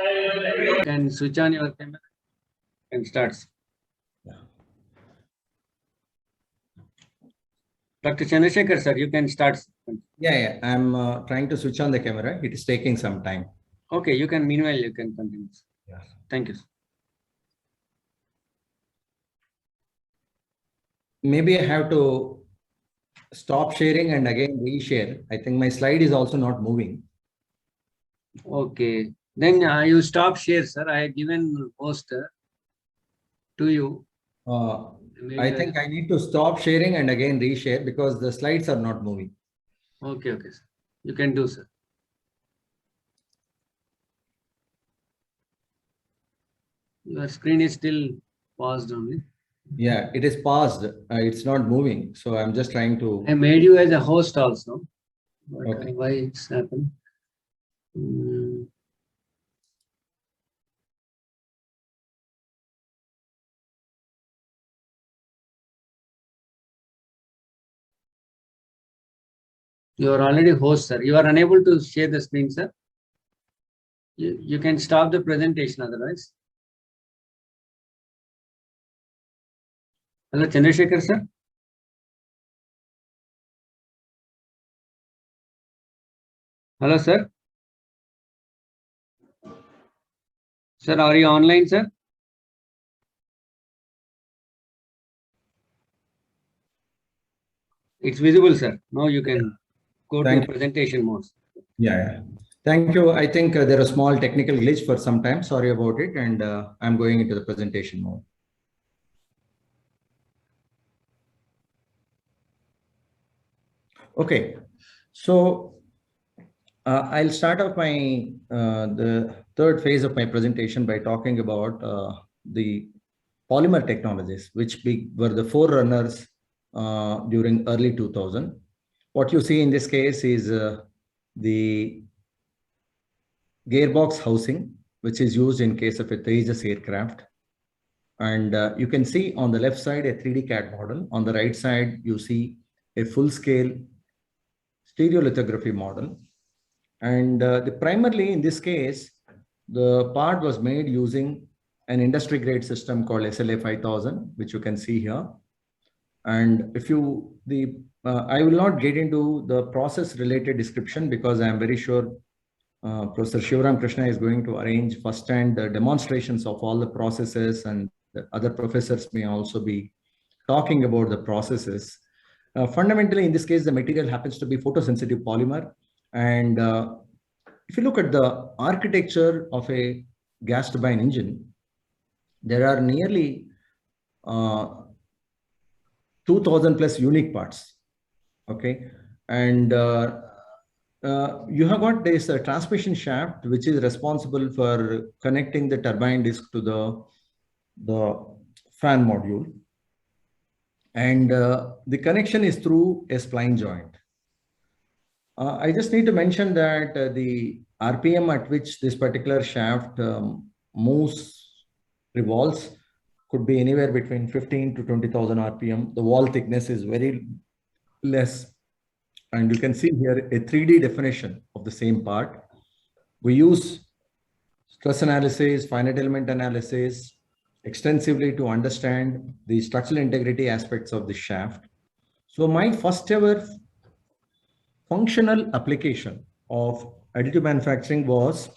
You can switch on your camera and start. Dr. Chandrasekhar sir, you can start. Yeah. I'm trying to switch on the camera. It is taking some time. Okay, you can. Meanwhile, you can continue. Yeah. Thank you. Maybe I have to stop sharing and again reshare. I think my slide is also not moving. Okay, then you stop share, sir. I have given poster to you. I think I need to stop sharing and again reshare because the slides are not moving. Okay, sir. You can do, sir. Your screen is still paused only. Yeah, it is paused. It's not moving. So I'm just trying to. I made you as a host also. But Okay. why it's happened? You are already host, sir. You are unable to share the screen, sir. You can stop the presentation otherwise. Hello, Chandrasekhar, sir. Hello, sir. Sir, are you online, sir? It's visible, sir. Now you can go Thank to you. presentation mode. Yeah. Thank you. I think there are small technical glitch for some time. Sorry about it. And I'm going into the presentation mode. Okay. So I'll start off my the third phase of my presentation by talking about the polymer technologies, which were the forerunners during early 2000. What you see in this case is the gearbox housing, which is used in case of a Tejas aircraft. And you can see on the left side a 3D CAD model. On the right side, you see a full-scale stereolithography model. And primarily in this case, the part was made using an industry-grade system called SLA 5000, which you can see here. And if you, I will not get into the process-related description because I am very sure Professor Shivaram Krishna is going to arrange first-hand demonstrations of all the processes, and the other professors may also be talking about the processes. Fundamentally, in this case, the material happens to be photosensitive polymer. And if you look at the architecture of a gas turbine engine, there are nearly 2000 plus unique parts. Okay. And you have got this transmission shaft, which is responsible for connecting the turbine disc to the fan module. And the connection is through a spline joint. I just need to mention that the RPM at which this particular shaft revolves could be anywhere between 15 to 20,000 RPM. The wall thickness is very less. And you can see here a 3D definition of the same part. We use stress analysis, finite element analysis extensively to understand the structural integrity aspects of the shaft. So my first ever functional application of additive manufacturing was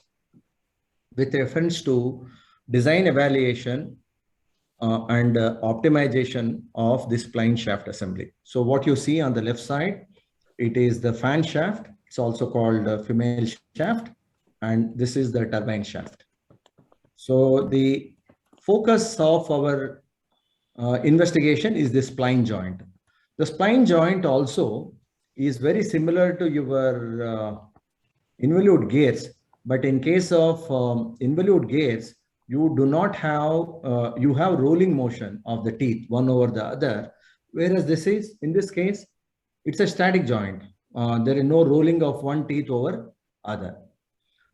with reference to design evaluation and optimization of this spline shaft assembly. So what you see on the left side, it is the fan shaft. It's also called a female shaft. And this is the turbine shaft. So the focus of our investigation is the spline joint. The spline joint also is very similar to your involute gears, but in case of involute gears, you do not have, you have rolling motion of the teeth one over the other, whereas this is, in this case, it's a static joint. There is no rolling of one teeth over other.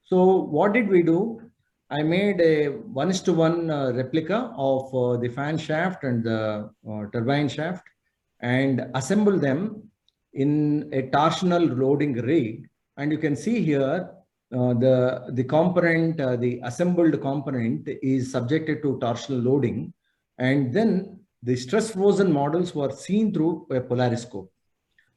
So what did we do? I made a 1:1 replica of the fan shaft and the turbine shaft and assembled them in a torsional loading rig. And you can see here, the component, the assembled component is subjected to torsional loading. And then the stress frozen models were seen through a polariscope.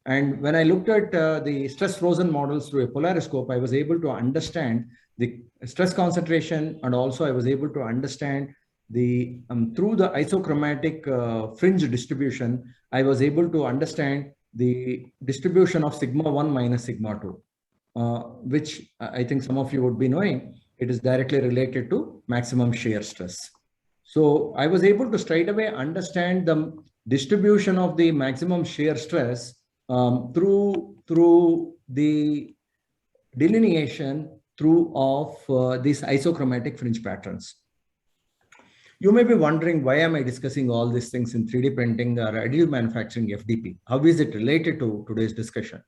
And when I looked at the stress frozen models through a polariscope, I was able to understand the stress concentration, and also I was able to understand the, through the isochromatic fringe distribution, I was able to understand the distribution of sigma 1 minus sigma 2. Which I think some of you would be knowing, it is directly related to maximum shear stress. So I was able to straight away understand the distribution of the maximum shear stress through the delineation of these isochromatic fringe patterns. You may be wondering, why am I discussing all these things in 3D printing or additive manufacturing FDP? How is it related to today's discussion?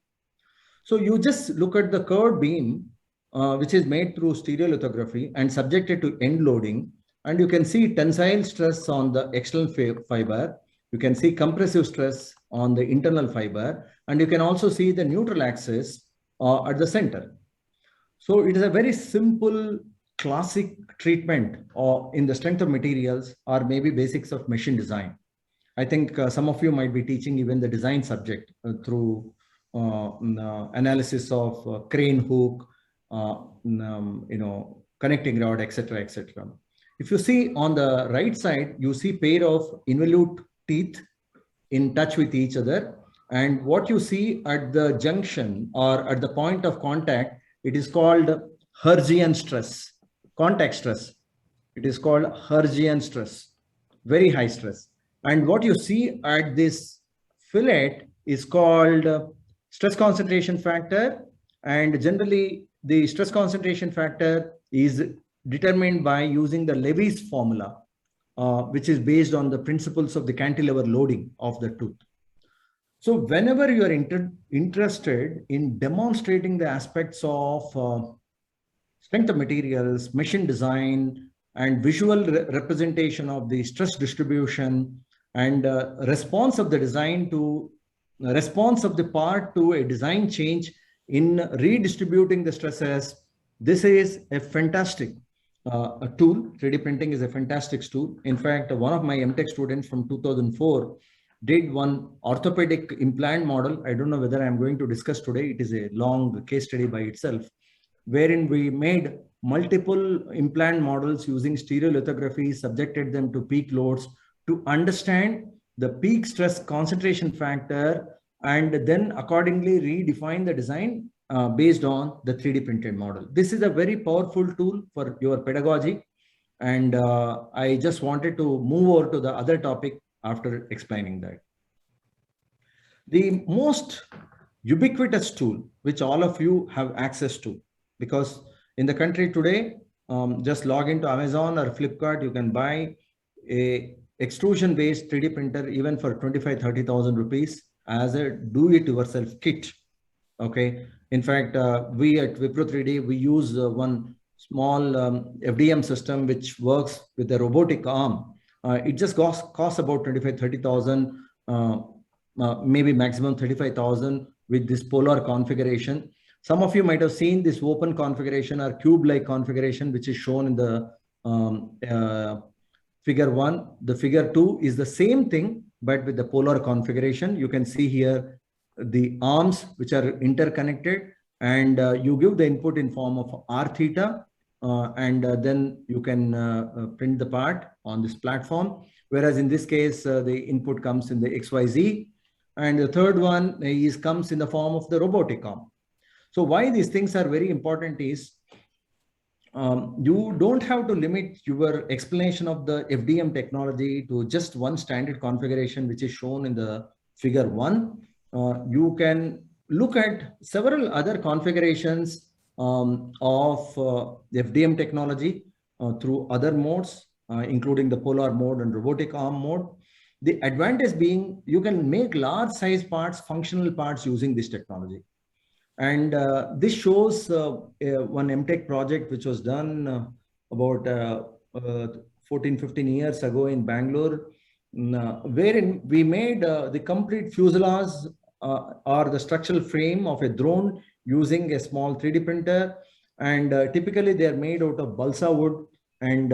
So you just look at the curved beam, which is made through stereolithography and subjected to end loading. And you can see tensile stress on the external fiber. You can see compressive stress on the internal fiber. And you can also see the neutral axis at the center. So it is a very simple, classic treatment in the strength of materials or maybe basics of machine design. I think some of you might be teaching even the design subject through analysis of crane hook, connecting rod, etc., etc. If you see on the right side, you see pair of involute teeth in touch with each other. And what you see at the junction or at the point of contact, it is called Hertzian stress, contact stress. It is called Hertzian stress, very high stress. And what you see at this fillet is called stress concentration factor. And generally, the stress concentration factor is determined by using the Levy's formula, which is based on the principles of the cantilever loading of the tooth. So whenever you are interested in demonstrating the aspects of strength of materials, machine design, and visual representation of the stress distribution and response of the design to response of the part to a design change in redistributing the stresses, this is a fantastic tool. 3D printing is a fantastic tool. In fact, one of my MTech students from 2004 did one orthopedic implant model. I don't know whether I'm going to discuss today. It is a long case study by itself, wherein we made multiple implant models using stereolithography, subjected them to peak loads to understand the peak stress concentration factor, and then accordingly redefine the design based on the 3D printed model. This is a very powerful tool for your pedagogy. And I just wanted to move over to the other topic after explaining that. The most ubiquitous tool, which all of you have access to, because in the country today, just log into Amazon or Flipkart, you can buy a extrusion-based 3D printer even for 25,000-30,000 rupees as a do-it-yourself kit. Okay. In fact, we at Wipro 3D, we use one small FDM system which works with a robotic arm. It just costs about 25,000-30,000, maybe maximum 35,000 with this polar configuration. Some of you might have seen this open configuration or cube-like configuration, which is shown in the figure 1. The figure 2 is the same thing, but with the polar configuration. You can see here the arms which are interconnected, and you give the input in form of r theta, and then you can print the part on this platform. Whereas in this case, the input comes in the XYZ, and the third one comes in the form of the robotic arm. So why these things are very important is you don't have to limit your explanation of the FDM technology to just one standard configuration, which is shown in the figure 1. You can look at several other configurations of the FDM technology through other modes, including the polar mode and robotic arm mode. The advantage being you can make large size parts, functional parts using this technology. And this shows one MTech project which was done about 14, 15 years ago in Bangalore, wherein we made the complete fuselage or the structural frame of a drone using a small 3D printer. And typically they are made out of balsa wood. And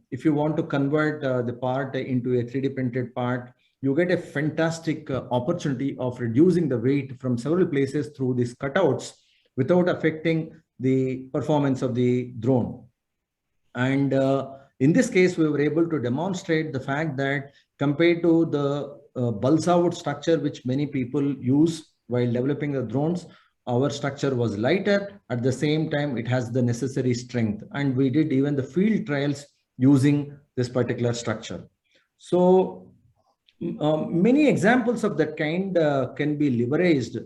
if you want to convert the part into a 3D printed part, you get a fantastic opportunity of reducing the weight from several places through these cutouts without affecting the performance of the drone. And in this case, we were able to demonstrate the fact that compared to the balsa wood structure, which many people use while developing the drones, our structure was lighter. At the same time, it has the necessary strength. And we did even the field trials using this particular structure. So many examples of that kind can be leveraged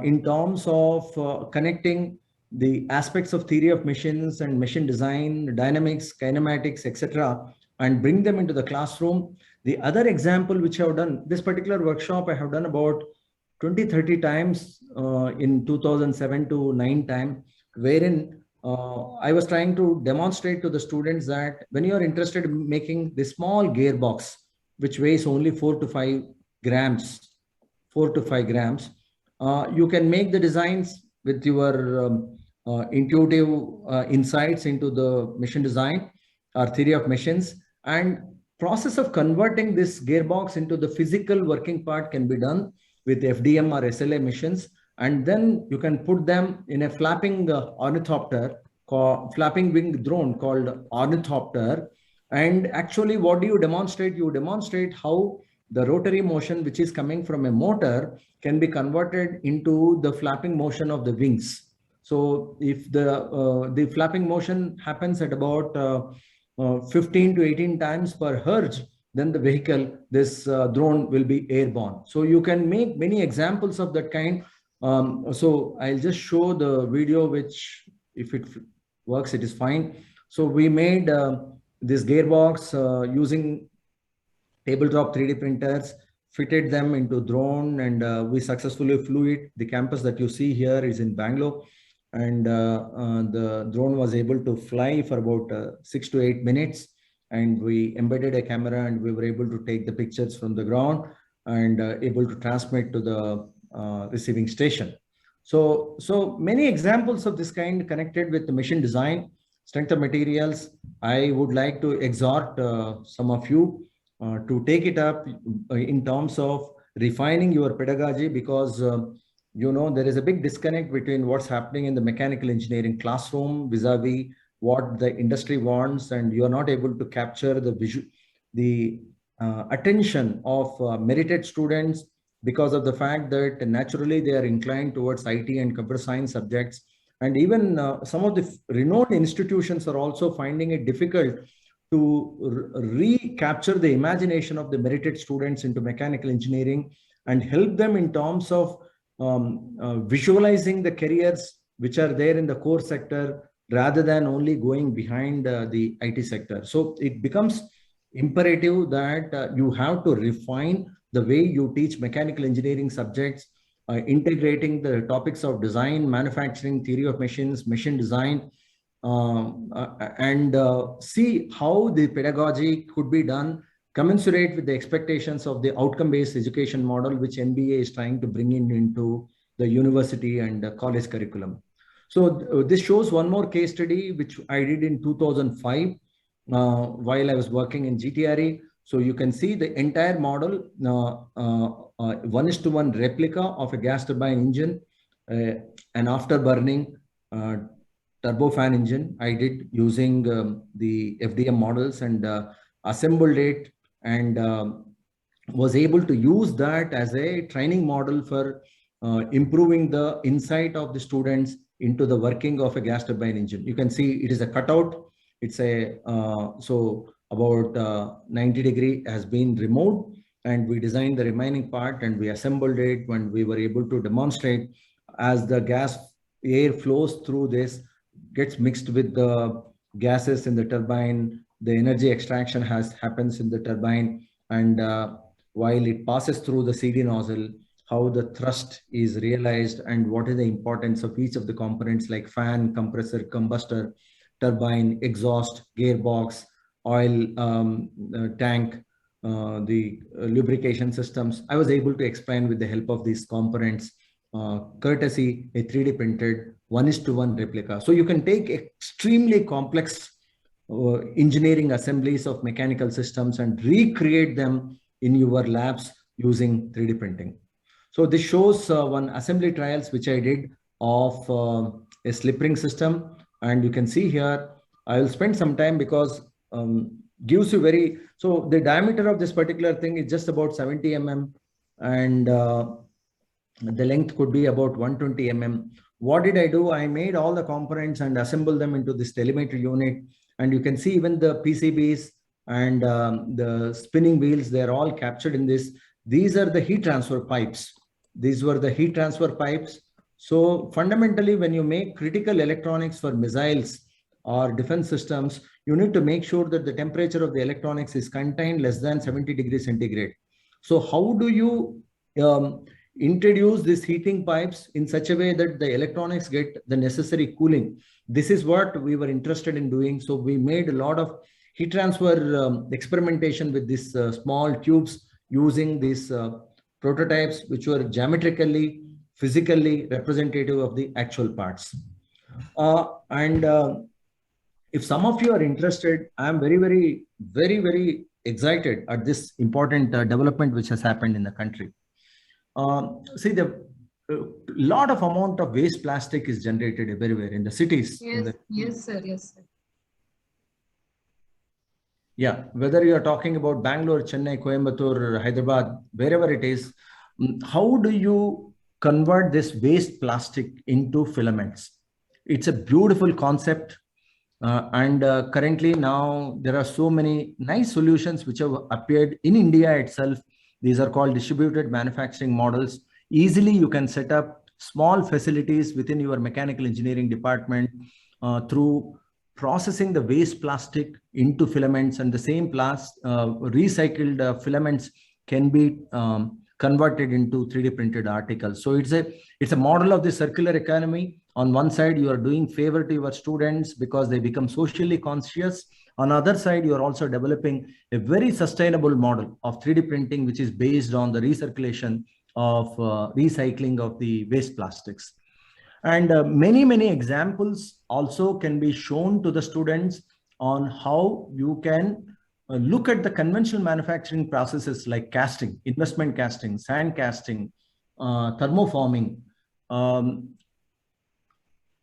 in terms of connecting the aspects of theory of machines and machine design, dynamics, kinematics, etc., and bring them into the classroom. The other example which I have done, this particular workshop I have done about 20-30 times in 2007 to 9 time, wherein I was trying to demonstrate to the students that when you are interested in making this small gearbox, which weighs only 4 to 5 grams, you can make the designs with your intuitive insights into the machine design or theory of machines, and process of converting this gearbox into the physical working part can be done with FDM or SLA machines. And then you can put them in a flapping ornithopter, flapping wing drone called ornithopter. And actually, what do you demonstrate? You demonstrate how the rotary motion, which is coming from a motor, can be converted into the flapping motion of the wings. So if the flapping motion happens at about 15 to 18 times per hertz, then the vehicle, this drone will be airborne. So you can make many examples of that kind. So I'll just show the video, which if it works, it is fine. So we made this gearbox using tabletop 3D printers, fitted them into drone, and we successfully flew it. The campus that you see here is in Bangalore, and the drone was able to fly for about 6 to 8 minutes. And we embedded a camera, and we were able to take the pictures from the ground and able to transmit to the receiving station. So many examples of this kind connected with the machine design, strength of materials. I would like to exhort some of you to take it up in terms of refining your pedagogy, because you know, there is a big disconnect between what's happening in the mechanical engineering classroom vis-a-vis what the industry wants, and you're not able to capture the attention of merited students because of the fact that naturally they are inclined towards IT and computer science subjects. And even some of the renowned institutions are also finding it difficult to recapture the imagination of the merited students into mechanical engineering and help them in terms of visualizing the careers which are there in the core sector, rather than only going behind the IT sector. So it becomes imperative that you have to refine the way you teach mechanical engineering subjects, integrating the topics of design, manufacturing, theory of machines, machine design, and see how the pedagogy could be done commensurate with the expectations of the outcome-based education model, which NBA is trying to bring into the university and college curriculum. So this shows one more case study, which I did in 2005 while I was working in GTRE. So you can see the entire model, 1:1 replica of a gas turbine engine, an afterburning turbofan engine. I did using the FDM models and assembled it, and was able to use that as a training model for improving the insight of the students into the working of a gas turbine engine. You can see it is a cutout. It's a so about 90° has been removed, and we designed the remaining part and we assembled it when we were able to demonstrate as the gas air flows through this, gets mixed with the gases in the turbine, the energy extraction happens in the turbine, and while it passes through the CD nozzle, how the thrust is realized and what is the importance of each of the components like fan, compressor, combustor, turbine, exhaust, gearbox, oil tank, the lubrication systems. I was able to explain with the help of these components, courtesy a 3D printed 1:1 replica. So you can take extremely complex engineering assemblies of mechanical systems and recreate them in your labs using 3D printing. So this shows one assembly trials which I did of a slip ring system, and you can see here I will spend some time because gives you very, so the diameter of this particular thing is just about 70 mm, and the length could be about 120 mm. What did I do? I made all the components and assembled them into this telemetry unit, and you can see even the PCBs and the spinning wheels, they're all captured in this. These are the heat transfer pipes. These were the heat transfer pipes. So fundamentally, when you make critical electronics for missiles or defense systems, you need to make sure that the temperature of the electronics is contained less than 70 degrees centigrade. So how do you introduce these heating pipes in such a way that the electronics get the necessary cooling? This is what we were interested in doing. So we made a lot of heat transfer experimentation with these small tubes using these prototypes, which were geometrically, physically representative of the actual parts. If some of you are interested, I am very excited at this important development which has happened in the country. See, the lot of amount of waste plastic is generated everywhere in the cities. Yes, yes, sir. Yes, sir. Yeah, whether you are talking about Bangalore, Chennai, Coimbatore, Hyderabad, wherever it is, how do you convert this waste plastic into filaments? It's a beautiful concept. Currently now there are so many nice solutions which have appeared in India itself. These are called distributed manufacturing models. Easily you can set up small facilities within your mechanical engineering department through processing the waste plastic into filaments, and the same recycled filaments can be converted into 3D printed articles. So it's a model of the circular economy. On one side, you are doing favor to your students because they become socially conscious. On the other side, you are also developing a very sustainable model of 3D printing, which is based on the recirculation of recycling of the waste plastics. And many examples also can be shown to the students on how you can look at the conventional manufacturing processes like casting, investment casting, sand casting, thermoforming,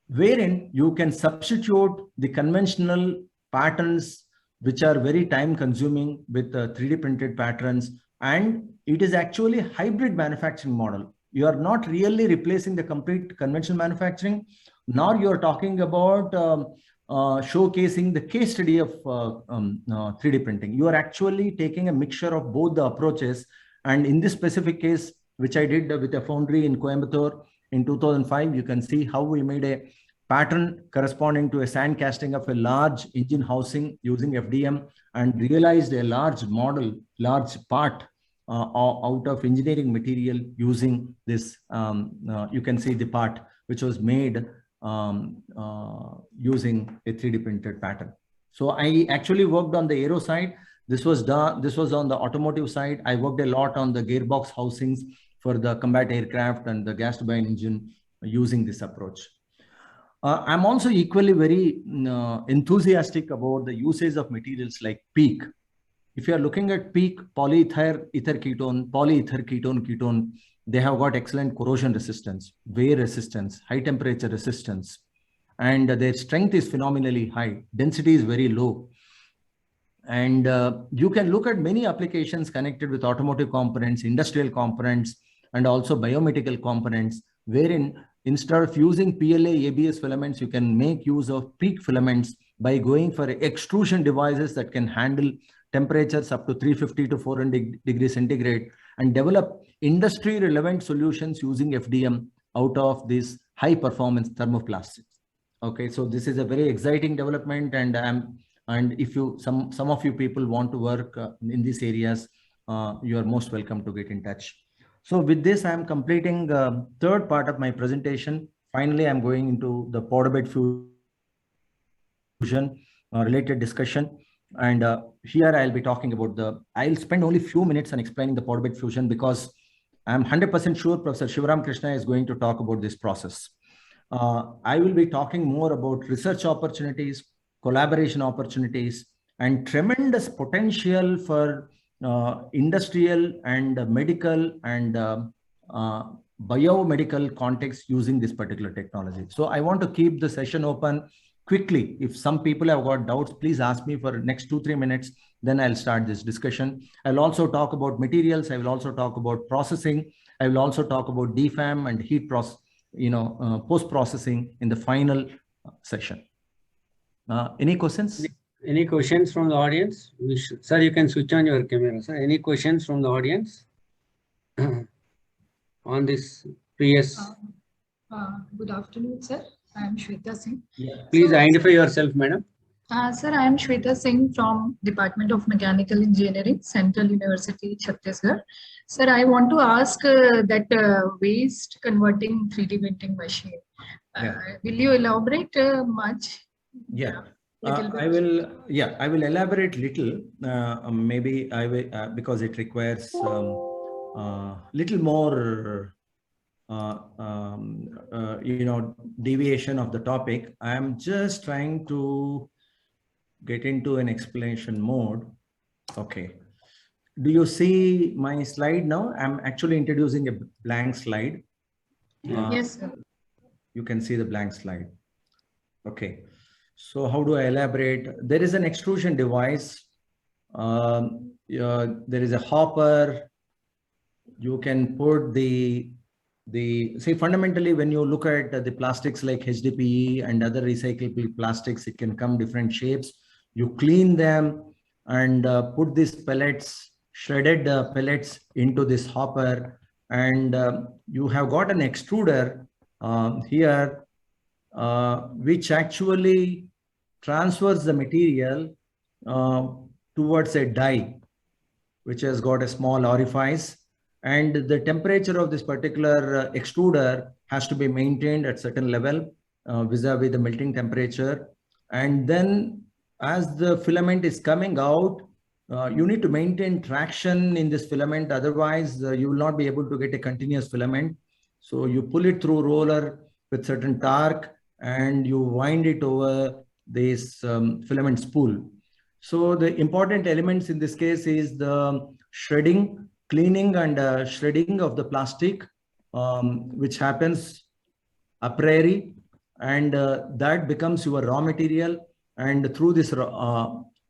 wherein you can substitute the conventional patterns which are very time consuming with 3D printed patterns, and it is actually a hybrid manufacturing model. You are not really replacing the complete conventional manufacturing, nor you are talking about showcasing the case study of 3D printing. You are actually taking a mixture of both the approaches. And in this specific case, which I did with a foundry in Coimbatore in 2005, you can see how we made a pattern corresponding to a sand casting of a large engine housing using FDM, and realized a large model, large part out of engineering material using this. You can see the part which was made using a 3D printed pattern. So I actually worked on the aero side. This was on the automotive side. I worked a lot on the gearbox housings for the combat aircraft and the gas turbine engine using this approach. I'm also equally very enthusiastic about the usage of materials like PEEK. if you are looking at peak polyether ether ketone, polyether ketone, they have got excellent corrosion resistance, wear resistance, high temperature resistance, and their strength is phenomenally high. Density is very low. And you can look at many applications connected with automotive components, industrial components, and also biomedical components, wherein instead of using PLA ABS filaments, you can make use of PEEK filaments by going for extrusion devices that can handle temperatures up to 350 to 400 degrees centigrade, and develop industry relevant solutions using FDM out of these high performance thermoplastics. Okay, so this is a very exciting development, and if you some of you people want to work in these areas, you are most welcome to get in touch. So with this, I am completing the third part of my presentation. Finally, I'm going into the powder bed fusion related discussion. And here I'll be talking about I'll spend only a few minutes on explaining the powder bed fusion, because I'm 100% sure Professor Shivaram Krishna is going to talk about this process. I will be talking more about research opportunities, collaboration opportunities, and tremendous potential for industrial and medical and biomedical context using this particular technology. So I want to keep the session open quickly. If some people have got doubts, please ask me for the next 2-3 minutes, then I'll start this discussion. I'll also talk about materials. I will also talk about processing. I will also talk about DFAM and heat process, post-processing in the final session. Any questions? Any questions from the audience? Sir, you can switch on your camera, sir. Any questions from the audience on this previous? Good afternoon, sir. I am Shweta Singh. Yeah. Please identify yourself, madam. Sir, I am Shweta Singh from Department of Mechanical Engineering, Central University, Chhattisgarh. Sir, I want to ask that waste converting 3D printing machine. Will you elaborate much? Yeah. I will elaborate little. Maybe I will because it requires little more deviation of the topic. I am just trying to get into an explanation mode. Okay. Do you see my slide now? I'm actually introducing a blank slide. Yes, sir. You can see the blank slide. Okay. So how do I elaborate? There is an extrusion device. There is a hopper. You can put say fundamentally, when you look at the plastics like HDPE and other recyclable plastics, it can come different shapes. You clean them and put these pellets, shredded pellets into this hopper, and you have got an extruder here, which actually transfers the material towards a die, which has got a small orifice. And the temperature of this particular extruder has to be maintained at certain level vis-a-vis the melting temperature. And then as the filament is coming out, you need to maintain traction in this filament. Otherwise, you will not be able to get a continuous filament. So you pull it through roller with certain torque and you wind it over this filament spool. So the important elements in this case is the shredding, cleaning and shredding of the plastic, which happens a priori, and that becomes your raw material. And through this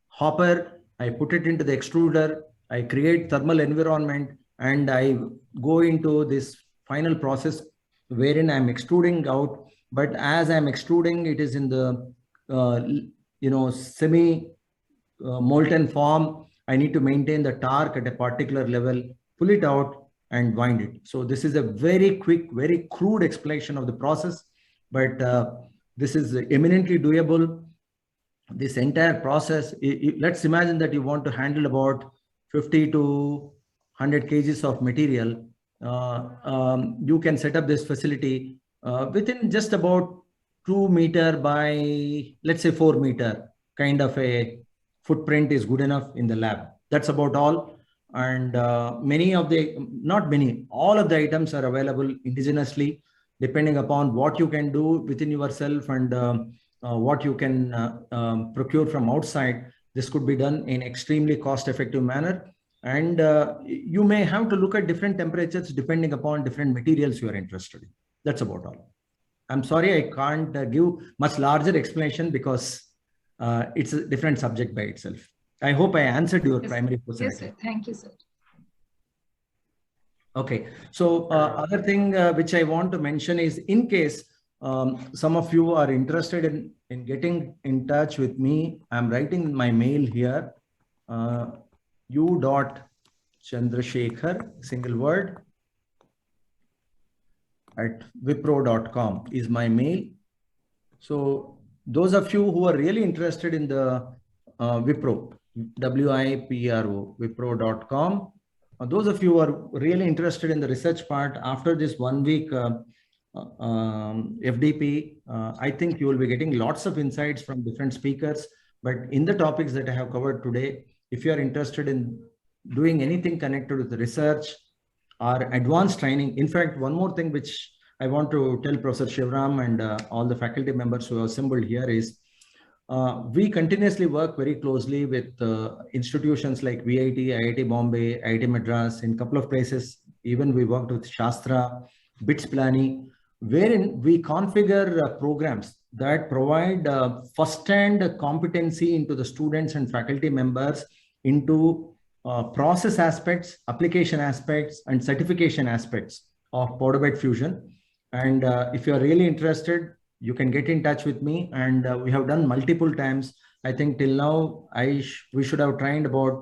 hopper, I put it into the extruder, I create thermal environment, and I go into this final process wherein I'm extruding out. But as I'm extruding, it is in the semi molten form. I need to maintain the torque at a particular level, pull it out and wind it. So this is a very quick, very crude explanation of the process, but this is eminently doable. This entire process, let's imagine that you want to handle about 50 to 100 kgs of material. You can set up this facility within just about 2 meter by, let's say 4 meter kind of a footprint is good enough in the lab. That's about all. And all of the items are available indigenously, depending upon what you can do within yourself and what you can procure from outside. This could be done in extremely cost-effective manner. And you may have to look at different temperatures depending upon different materials you are interested in. That's about all. I'm sorry, I can't give much larger explanation because it's a different subject by itself. I hope I answered your primary question. Yes, sir. Thank you, sir. Okay, so other thing which I want to mention is, in case some of you are interested in getting in touch with me, I'm writing my mail here, u.chandrasekhar, single word, at wipro.com is my mail. So those of you who are really interested in the Wipro, W-I-P-R-O, wipro.com, those of you who are really interested in the research part, after this 1 week FDP, I think you will be getting lots of insights from different speakers. But in the topics that I have covered today, if you are interested in doing anything connected with the research or advanced training, in fact, one more thing which I want to tell Professor Shivram and all the faculty members who are assembled here is, we continuously work very closely with institutions like VIT, IIT Bombay, IIT Madras, in a couple of places. Even we worked with Shastra, BITS Planning, wherein we configure programs that provide first-hand competency into the students and faculty members into process aspects, application aspects, and certification aspects of powder bed fusion. And if you are really interested, you can get in touch with me, and we have done multiple times. I think till now, we should have trained about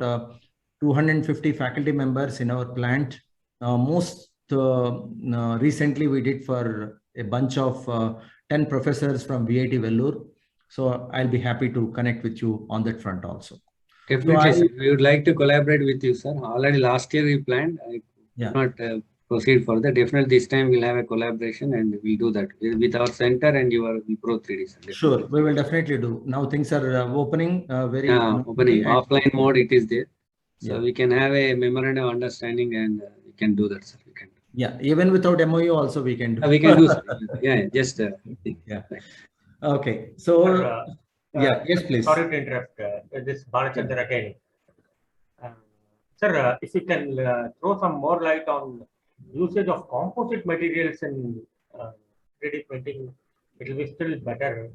250 faculty members in our plant. Most recently, we did for a bunch of 10 professors from VIT Vellore. So I'll be happy to connect with you on that front also. Definitely, sir. We would like to collaborate with you, sir. Already last year we planned. I could not proceed further. Definitely this time we'll have a collaboration and we'll do that with our center and your Wipro 3D. Sir. Sure, we will definitely do. Now things are opening very opening offline mode. It is there, so we can have a memorandum of understanding and we can do that, sir. We can. Yeah, even without MOU also we can do. We can do. Sir. Yeah, just yeah. Okay, so yes, please. Sorry to interrupt. This Balachandra again. Sir, if you can throw some more light on usage of composite materials in 3D printing, it will be still better.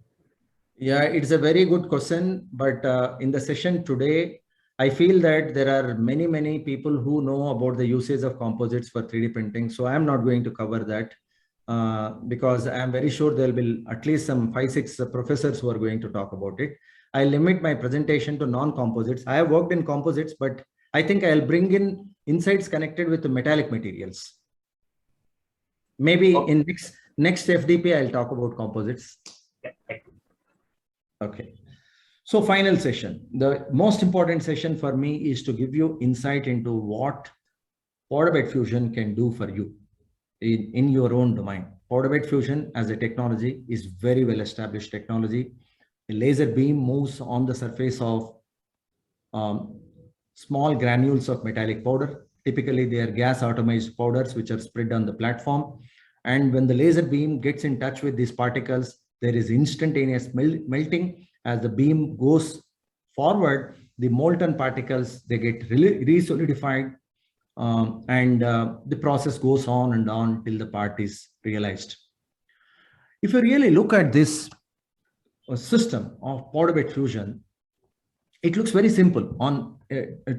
Yeah, it's a very good question. But in the session today, I feel that there are many people who know about the usage of composites for 3D printing. So I'm not going to cover that because I'm very sure there will be at least some 5-6 professors who are going to talk about it. I limit my presentation to non-composites. I have worked in composites, but I think I'll bring in insights connected with the metallic materials. Maybe in next FDP, I'll talk about composites. Okay. So final session. The most important session for me is to give you insight into what powder bed fusion can do for you in your own domain. Powder bed fusion as a technology is very well established technology. A laser beam moves on the surface of small granules of metallic powder. Typically, they are gas atomized powders which are spread on the platform. And when the laser beam gets in touch with these particles, there is instantaneous melting. As the beam goes forward, the molten particles, they get re-solidified and the process goes on and on till the part is realized. If you really look at this system of powder bed fusion, it looks very simple.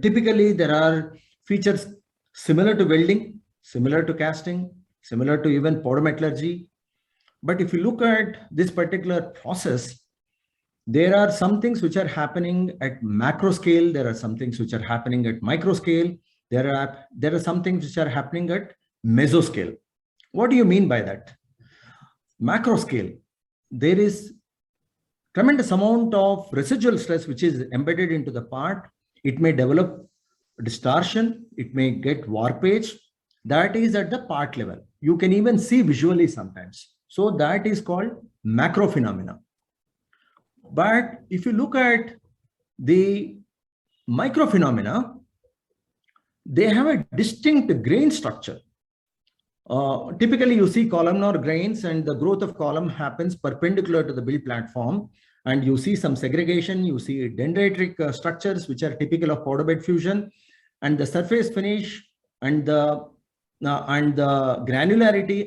Typically, there are features similar to welding, similar to casting, similar to even powder metallurgy. But if you look at this particular process, there are some things which are happening at macro scale. There are some things which are happening at micro scale. There are some things which are happening at meso scale. What do you mean by that? Macro scale, there is tremendous amount of residual stress which is embedded into the part. It may develop distortion. It may get warpage. That is at the part level. You can even see visually sometimes. So that is called macro phenomena. But if you look at the micro phenomena, they have a distinct grain structure. Typically, you see columnar grains and the growth of column happens perpendicular to the build platform. and you see some segregation, you see dendritic structures, which are typical of powder bed fusion, and the surface finish and the granularity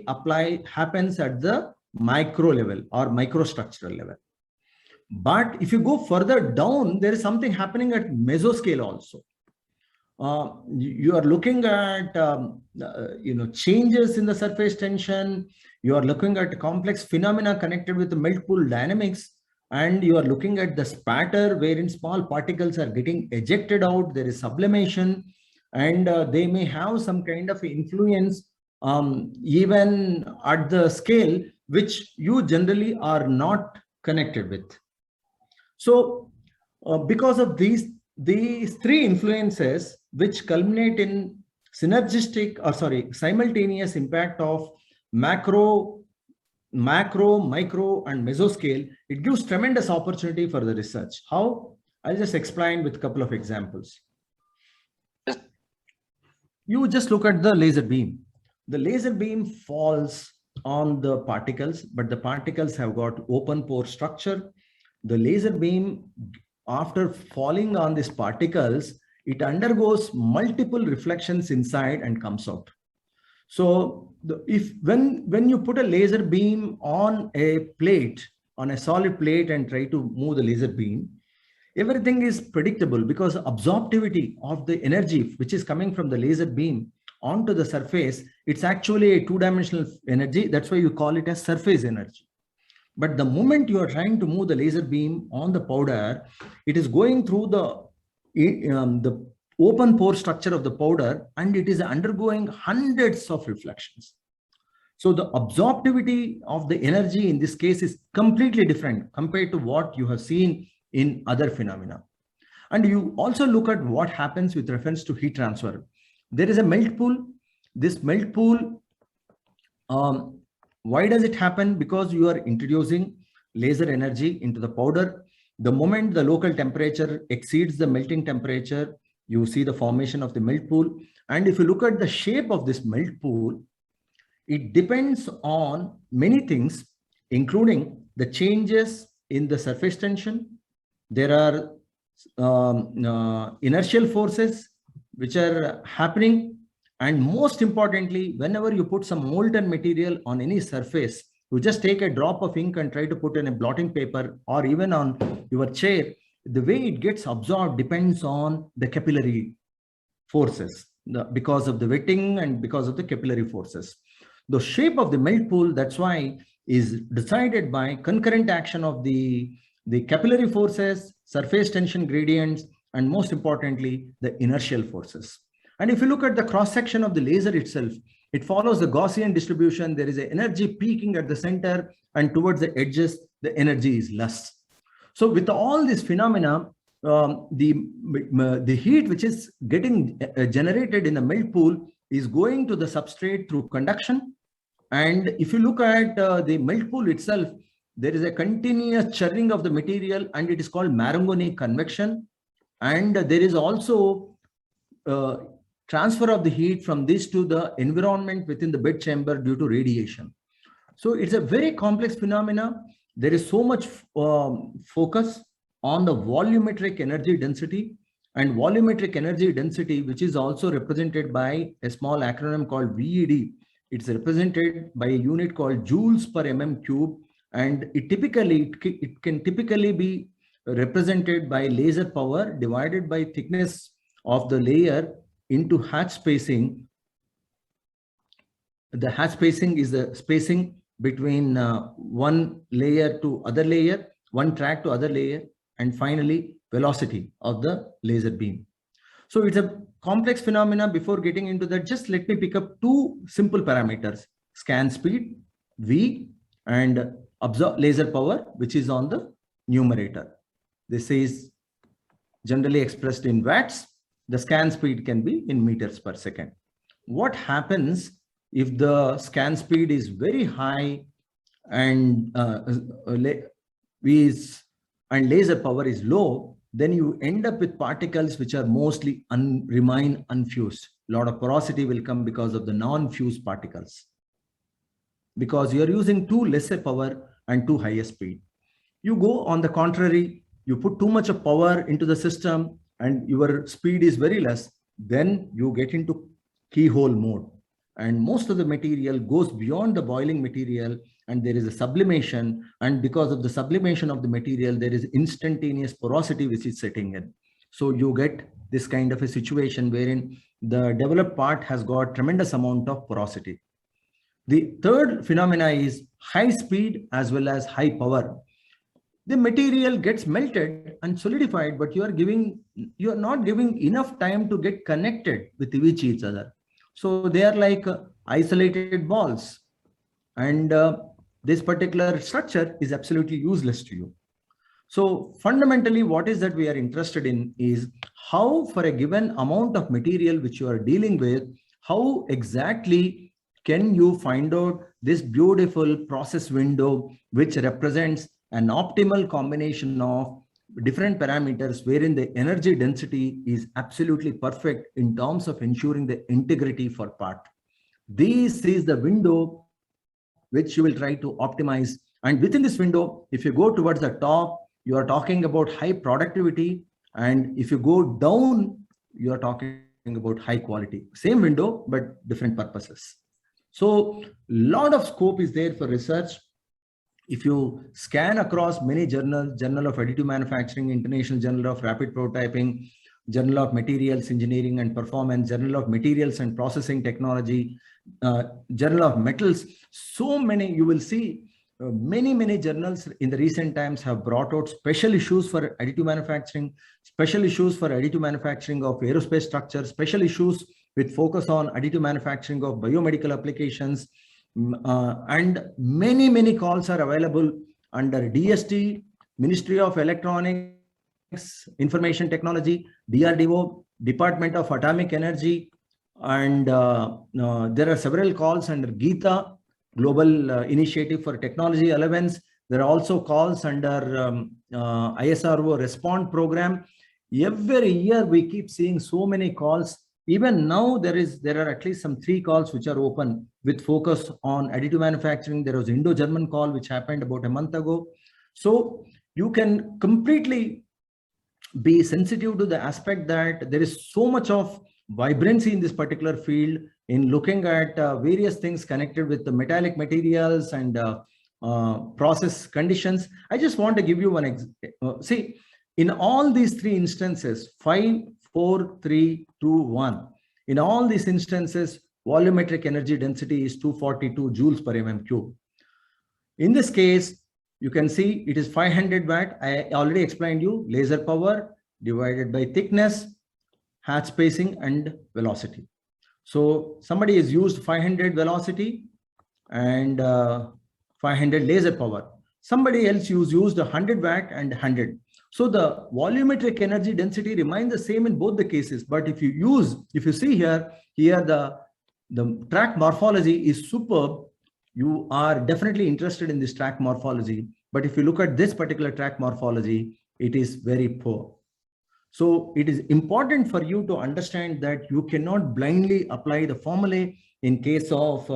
happens at the micro level or microstructural level. But if you go further down, there is something happening at mesoscale also. You are looking at changes in the surface tension. You are looking at complex phenomena connected with the melt pool dynamics, and you are looking at the spatter wherein small particles are getting ejected out. There is sublimation, and they may have some kind of influence even at the scale which you generally are not connected with. So because of these three influences, which culminate in simultaneous impact of macro, micro, and mesoscale, it gives tremendous opportunity for the research. How? I'll just explain with a couple of examples. You just look at the laser beam. The laser beam falls on the particles, but the particles have got open pore structure. The laser beam, after falling on these particles, it undergoes multiple reflections inside and comes out. So when you put a laser beam on a plate, on a solid plate, and try to move the laser beam, everything is predictable because absorptivity of the energy which is coming from the laser beam onto the surface, it's actually a two-dimensional energy. That's why you call it as surface energy. But the moment you are trying to move the laser beam on the powder, it is going through the open pore structure of the powder, and it is undergoing hundreds of reflections. So the absorptivity of the energy in this case is completely different compared to what you have seen in other phenomena. And you also look at what happens with reference to heat transfer. There is a melt pool. This melt pool, why does it happen? Because you are introducing laser energy into the powder. The moment the local temperature exceeds the melting temperature, you see the formation of the melt pool. And if you look at the shape of this melt pool, it depends on many things, including the changes in the surface tension. There are inertial forces which are happening. And most importantly, whenever you put some molten material on any surface, you just take a drop of ink and try to put in a blotting paper or even on your chair, the way it gets absorbed depends on the capillary forces, because of the wetting and because of the capillary forces. The shape of the melt pool, that's why, is decided by concurrent action of the capillary forces, surface tension gradients, and most importantly, the inertial forces. And if you look at the cross-section of the laser itself, it follows the Gaussian distribution. There is an energy peaking at the center, and towards the edges, the energy is less. So with all these phenomena, the heat which is getting generated in the melt pool is going to the substrate through conduction. And if you look at the melt pool itself, there is a continuous churning of the material, and it is called Marangoni convection. And there is also transfer of the heat from this to the environment within the bed chamber due to radiation. So it's a very complex phenomena. There is so much focus on the volumetric energy density, and volumetric energy density, which is also represented by a small acronym called VED. It's represented by a unit called joules per mm cube, and it can typically be represented by laser power divided by thickness of the layer into hatch spacing. The hatch spacing is the spacing between one layer to other layer, one track to other layer, and finally velocity of the laser beam. So it's a complex phenomena. Before getting into that, just let me pick up two simple parameters: scan speed, V, and laser power, which is on the numerator. This is generally expressed in watts. The scan speed can be in meters per second. What happens if the scan speed is very high and laser power is low? Then you end up with particles which are mostly remain unfused. A lot of porosity will come because of the non-fused particles, because you are using too lesser power and too higher speed. You go on the contrary, you put too much of power into the system and your speed is very less, then you get into keyhole mode. And most of the material goes beyond the boiling material, and there is a sublimation. And because of the sublimation of the material, there is instantaneous porosity which is setting in. So you get this kind of a situation wherein the developed part has got tremendous amount of porosity. The third phenomena is high speed as well as high power. The material gets melted and solidified, but you are not giving enough time to get connected with each other. So they are like isolated balls, and this particular structure is absolutely useless to you. So fundamentally, what is that we are interested in is how, for a given amount of material which you are dealing with, how exactly can you find out this beautiful process window which represents an optimal combination of different parameters wherein the energy density is absolutely perfect in terms of ensuring the integrity for part. This is the window which you will try to optimize. And within this window, if you go towards the top, you are talking about high productivity. And if you go down, you are talking about high quality. Same window, but different purposes. So a lot of scope is there for research. If you scan across many journals, Journal of Additive Manufacturing, International Journal of Rapid Prototyping, Journal of Materials Engineering and Performance, Journal of Materials and Processing Technology, Journal of Metals, so many, you will see many journals in the recent times have brought out special issues for additive manufacturing, special issues for additive manufacturing of aerospace structures, special issues with focus on additive manufacturing of biomedical applications. And many calls are available under DST, Ministry of Electronics, Information Technology, DRDO, Department of Atomic Energy, and there are several calls under GITA, Global Initiative for Technology Allowance. There are also calls under ISRO Respond Program. Every year we keep seeing so many calls. Even now there are at least some 3 calls which are open with focus on additive manufacturing. There was Indo-German call which happened about a month ago. So you can completely be sensitive to the aspect that there is so much of vibrancy in this particular field in looking at various things connected with the metallic materials and process conditions. I just want to give you one see, in all these 3 instances, 5, 4, 3, 2, 1, in all these instances, volumetric energy density is 242 joules per mm cube. In this case, you can see it is 500 watt. I already explained you laser power divided by thickness, hatch spacing, and velocity. So somebody has used 500 velocity and 500 laser power. Somebody else used 100 watt and 100. So the volumetric energy density remains the same in both the cases. But if you see here the track morphology is superb. You are definitely interested in this track morphology. But if you look at this particular track morphology, it is very poor. So it is important for you to understand that you cannot blindly apply the formulae in case of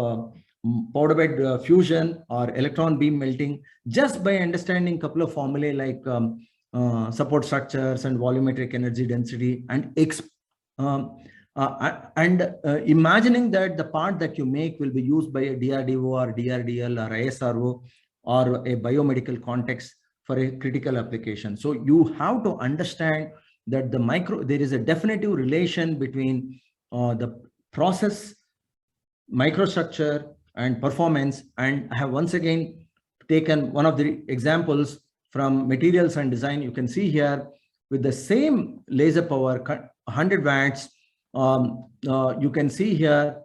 powder bed fusion or electron beam melting just by understanding a couple of formulae like support structures and volumetric energy density and imagining that the part that you make will be used by a DRDO or DRDL or ISRO or a biomedical context for a critical application. So you have to understand that there is a definitive relation between the process, microstructure, and performance. And I have once again taken one of the examples from materials and design. You can see here with the same laser power, 100 watts, you can see here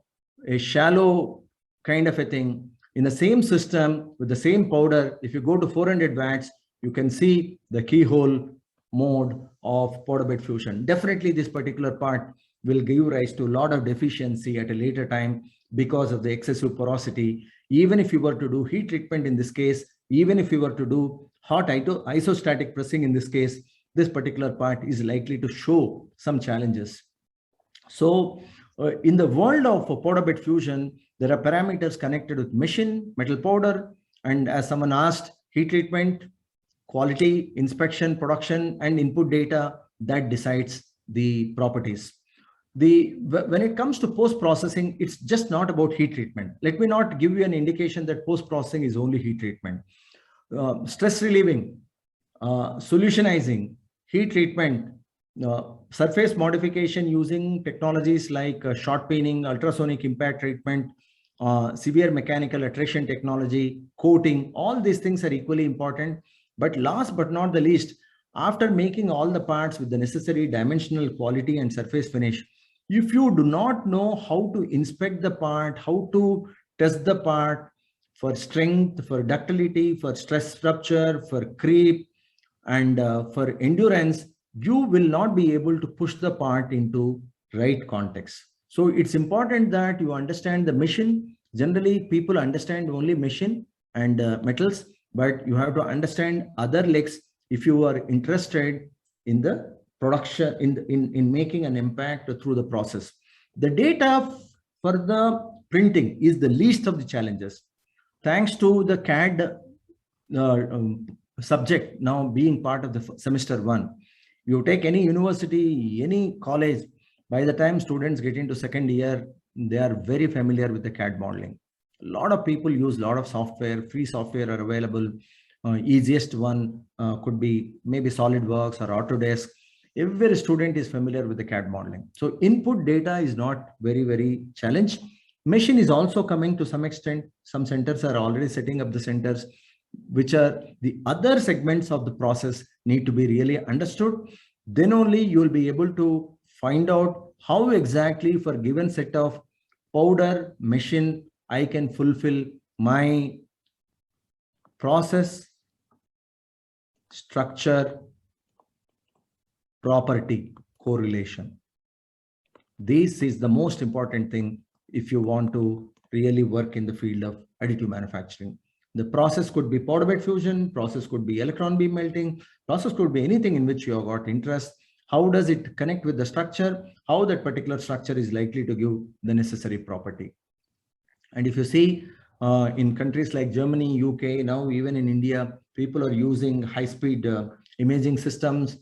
a shallow kind of a thing in the same system with the same powder. If you go to 400 watts, you can see the keyhole mode of powder bed fusion. Definitely this particular part will give rise to a lot of deficiency at a later time because of the excessive porosity. Even if you were to do heat treatment in this case, even if you were to do hot isostatic pressing in this case, this particular part is likely to show some challenges. So in the world of powder bed fusion, there are parameters connected with machine, metal powder, and as someone asked, heat treatment, quality, inspection, production, and input data that decides the properties. When it comes to post-processing, it's just not about heat treatment. Let me not give you an indication that post-processing is only heat treatment. Stress relieving, solutionizing, heat treatment, surface modification using technologies like short peening, ultrasonic impact treatment, severe mechanical attrition technology, coating, all these things are equally important. But last but not the least, after making all the parts with the necessary dimensional quality and surface finish, if you do not know how to inspect the part, how to test the part for strength, for ductility, for stress rupture, for creep, and for endurance, you will not be able to push the part into right context. So it's important that you understand the machine. Generally, people understand only machine and metals, but you have to understand other legs if you are interested in the production, in making an impact through the process. The data for the printing is the least of the challenges. Thanks to the CAD subject now being part of the semester 1. You take any university, any college, by the time students get into second year, they are very familiar with the CAD modeling. A lot of people use a lot of software, free software are available. Easiest one could be maybe SolidWorks or Autodesk. Every student is familiar with the CAD modeling. So input data is not very, very challenged. Machine is also coming to some extent. Some centers are already setting up the centers, which are the other segments of the process need to be really understood. Then only you will be able to find out how exactly for given set of powder machine I can fulfill my process, structure, property correlation. This is the most important thing if you want to really work in the field of additive manufacturing. The process could be powder bed fusion, process could be electron beam melting, process could be anything in which you have got interest. How does it connect with the structure? How that particular structure is likely to give the necessary property. And if you see in countries like Germany, UK, now even in India, people are using high-speed imaging systems,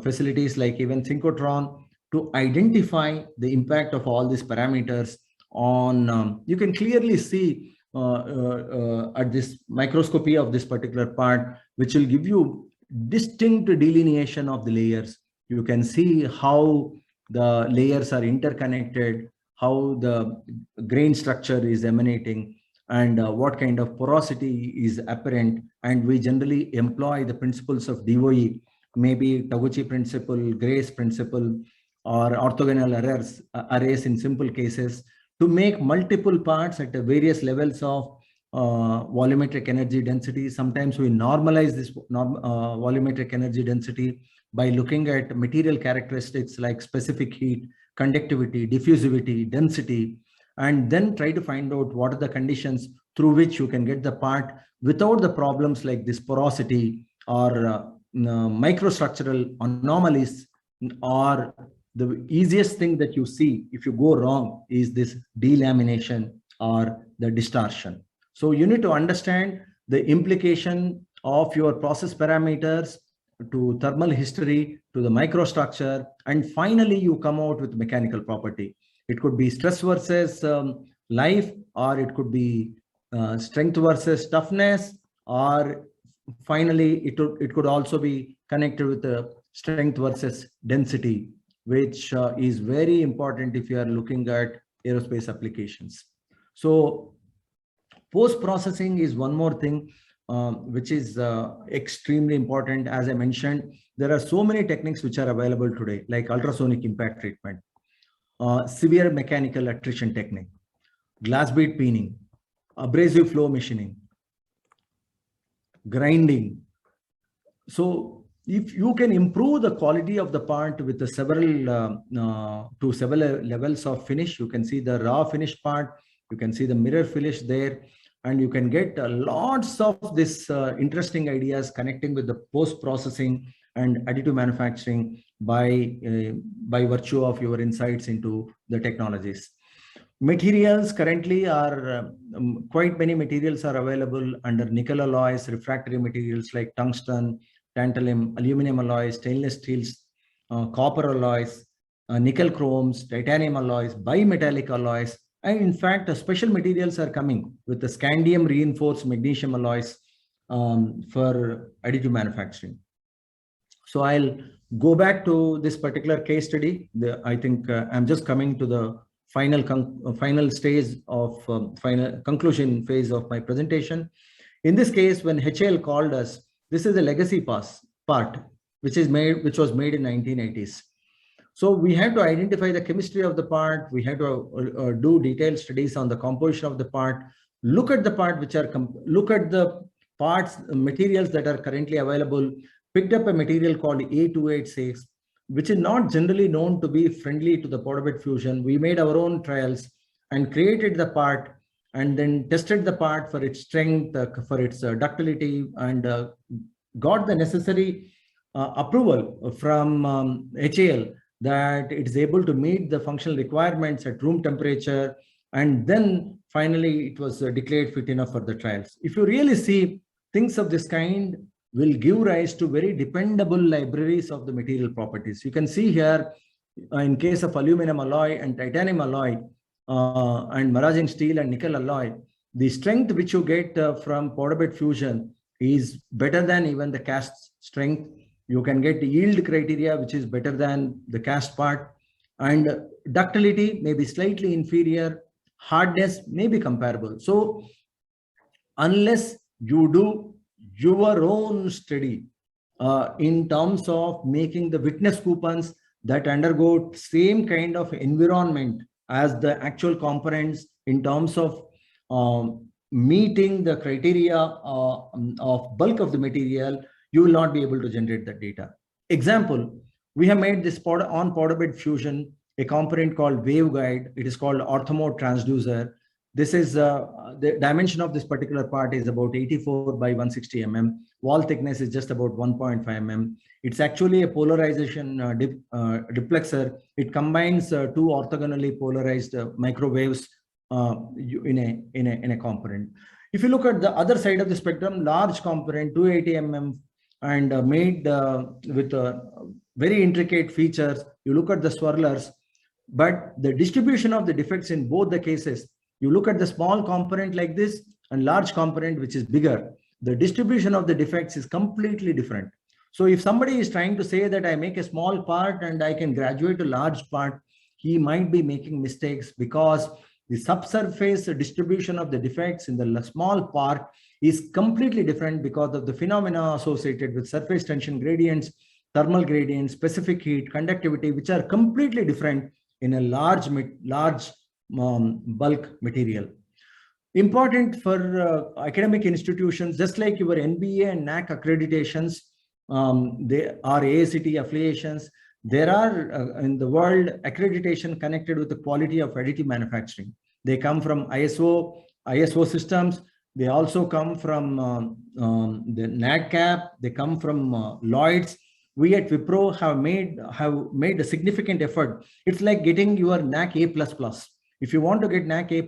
facilities like even synchrotron to identify the impact of all these parameters on, you can clearly see at this microscopy of this particular part, which will give you distinct delineation of the layers. You can see how the layers are interconnected, how the grain structure is emanating, and what kind of porosity is apparent. And we generally employ the principles of DOE, maybe Taguchi principle, Gray's principle, or orthogonal arrays in simple cases, to make multiple parts at various levels of volumetric energy density. Sometimes we normalize this volumetric energy density by looking at material characteristics like specific heat, conductivity, diffusivity, density, and then try to find out what are the conditions through which you can get the part without the problems like this porosity or microstructural anomalies. Or the easiest thing that you see if you go wrong is this delamination or the distortion. So you need to understand the implication of your process parameters to thermal history, to the microstructure, and finally you come out with mechanical property. It could be stress versus life, or it could be strength versus toughness, or finally it could also be connected with the strength versus density, which is very important if you are looking at aerospace applications. So post-processing is one more thing which is extremely important. As I mentioned, there are so many techniques which are available today, like ultrasonic impact treatment, severe mechanical attrition technique, glass bead peening, abrasive flow machining, grinding. So if you can improve the quality of the part with the several levels of finish, you can see the raw finished part, you can see the mirror finish there, and you can get lots of this interesting ideas connecting with the post-processing and additive manufacturing by virtue of your insights into the technologies. Materials currently are quite many materials are available under nickel alloys, refractory materials like tungsten, tantalum, aluminum alloys, stainless steels, copper alloys, nickel chromes, titanium alloys, bimetallic alloys, and in fact, special materials are coming with the scandium reinforced magnesium alloys for additive manufacturing. So I'll go back to this particular case study. I think I'm just coming to the final stage of final conclusion phase of my presentation. In this case, when HAL called us, this is a legacy part which was made in 1980s. So we had to identify the chemistry of the part. We had to do detailed studies on the composition of the part. Look at the part look at the parts materials that are currently available. Picked up a material called A286, which is not generally known to be friendly to the powder bed fusion. We made our own trials and created the part and then tested the part for its strength, for its ductility, and got the necessary approval from HAL that it is able to meet the functional requirements at room temperature. And then finally, it was declared fit enough for the trials. If you really see, things of this kind will give rise to very dependable libraries of the material properties. You can see here, in case of aluminum alloy and titanium alloy and maraging steel and nickel alloy, the strength which you get from powder bed fusion is better than even the cast strength. You can get yield criteria, which is better than the cast part, and ductility may be slightly inferior, hardness may be comparable. So unless you do your own study in terms of making the witness coupons that undergo same kind of environment as the actual components in terms of meeting the criteria of bulk of the material, you will not be able to generate that data. Example, we have made this on powder bed fusion a component called waveguide. It is called orthomode transducer. This is the dimension of this particular part is about 84 by 160 mm. Wall thickness is just about 1.5 mm. It's actually a polarization duplexer. It combines two orthogonally polarized microwaves in a component. If you look at the other side of the spectrum, large component 280 mm and made with very intricate features. You look at the swirlers, but the distribution of the defects in both the cases, you look at the small component like this and large component which is bigger, the distribution of the defects is completely different. So if somebody is trying to say that I make a small part and I can graduate to large part, he might be making mistakes, because the subsurface distribution of the defects in the small part is completely different because of the phenomena associated with surface tension gradients, thermal gradients, specific heat, conductivity, which are completely different in a large bulk material. Important for academic institutions, just like your NBA and NAC accreditations, they are AICTE affiliations. There are in the world accreditation connected with the quality of additive manufacturing. They come from ISO systems. They also come from the NADCAP. They come from Lloyd's. We at Wipro have made a significant effort. It's like getting your NAC A++. If you want to get NAC A++,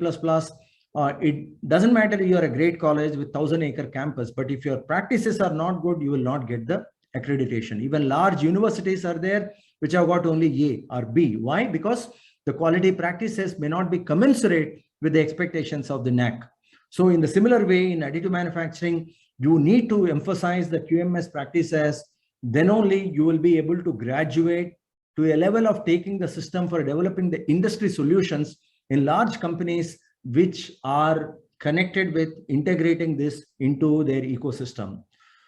it doesn't matter you are a great college with 1,000-acre campus, but if your practices are not good, you will not get the accreditation. Even large universities are there which have got only A or B. Why? Because the quality practices may not be commensurate with the expectations of the NAC. So in the similar way, in additive manufacturing, you need to emphasize the QMS practices. Then only you will be able to graduate to a level of taking the system for developing the industry solutions in large companies which are connected with integrating this into their ecosystem.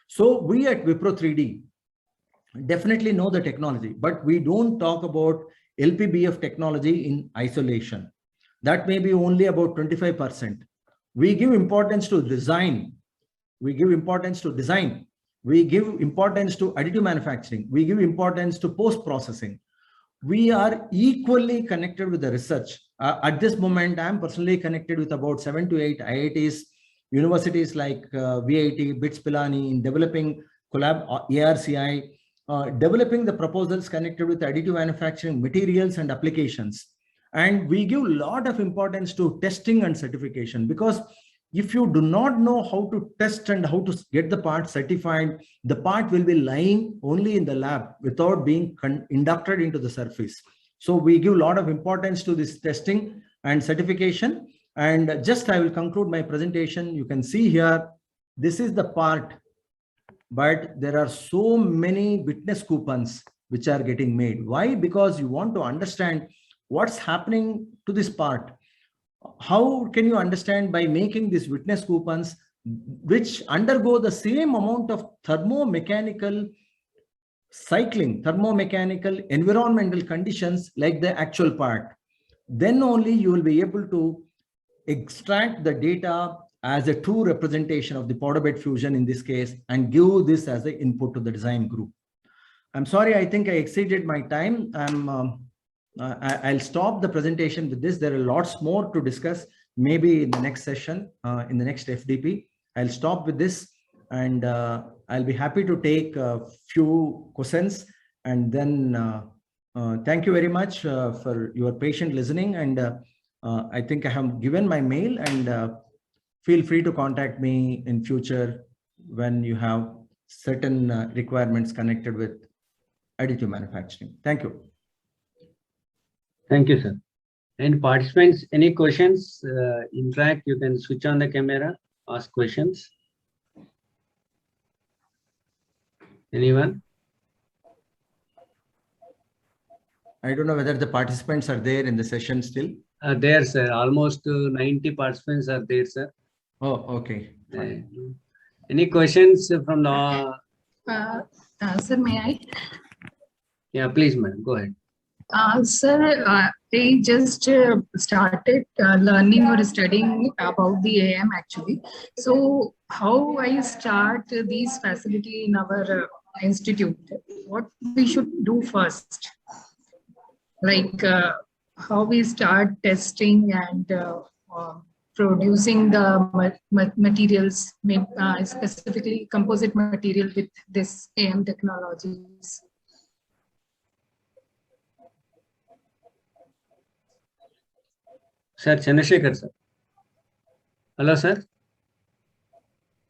So we at Wipro 3D definitely know the technology, but we don't talk about LPBF technology in isolation. That may be only about 25%. We give importance to design. We give importance to design. We give importance to additive manufacturing. We give importance to post-processing. We are equally connected with the research. At this moment, I'm personally connected with about 7 to 8 IITs, universities like VIT, BITS Pilani, in developing ARCI, developing the proposals connected with additive manufacturing materials and applications. And we give a lot of importance to testing and certification, because if you do not know how to test and how to get the part certified, the part will be lying only in the lab without being inducted into the surface. So we give a lot of importance to this testing and certification. And just I will conclude my presentation. You can see here, this is the part, but there are so many witness coupons which are getting made. Why? Because you want to understand what's happening to this part. How can you understand? By making these witness coupons, which undergo the same amount of thermomechanical cycling, thermomechanical environmental conditions like the actual part. Then only you will be able to extract the data as a true representation of the powder bed fusion in this case, and give this as the input to the design group. I'm sorry, I think I exceeded my time. I'll stop the presentation with this. There are lots more to discuss, maybe in the next session, in the next FDP. I'll stop with this, and I'll be happy to take a few questions. And then thank you very much for your patient listening. And I think I have given my mail, and feel free to contact me in future when you have certain requirements connected with additive manufacturing. Thank you. Thank you, sir. And participants, any questions? In fact, you can switch on the camera, ask questions. Anyone? I don't know whether the participants are there in the session still. There, sir. Almost 90 participants are there, sir. Oh, okay. Any questions from the? Sir, may I? Yeah, please, ma'am. Go ahead. Sir, I just started learning or studying about the AM actually. So how I start these facility in our institute? What we should do first? Like how we start testing and producing the materials, specifically composite material with this AM technologies. Sir, Chandrasekhar, sir. Hello, sir.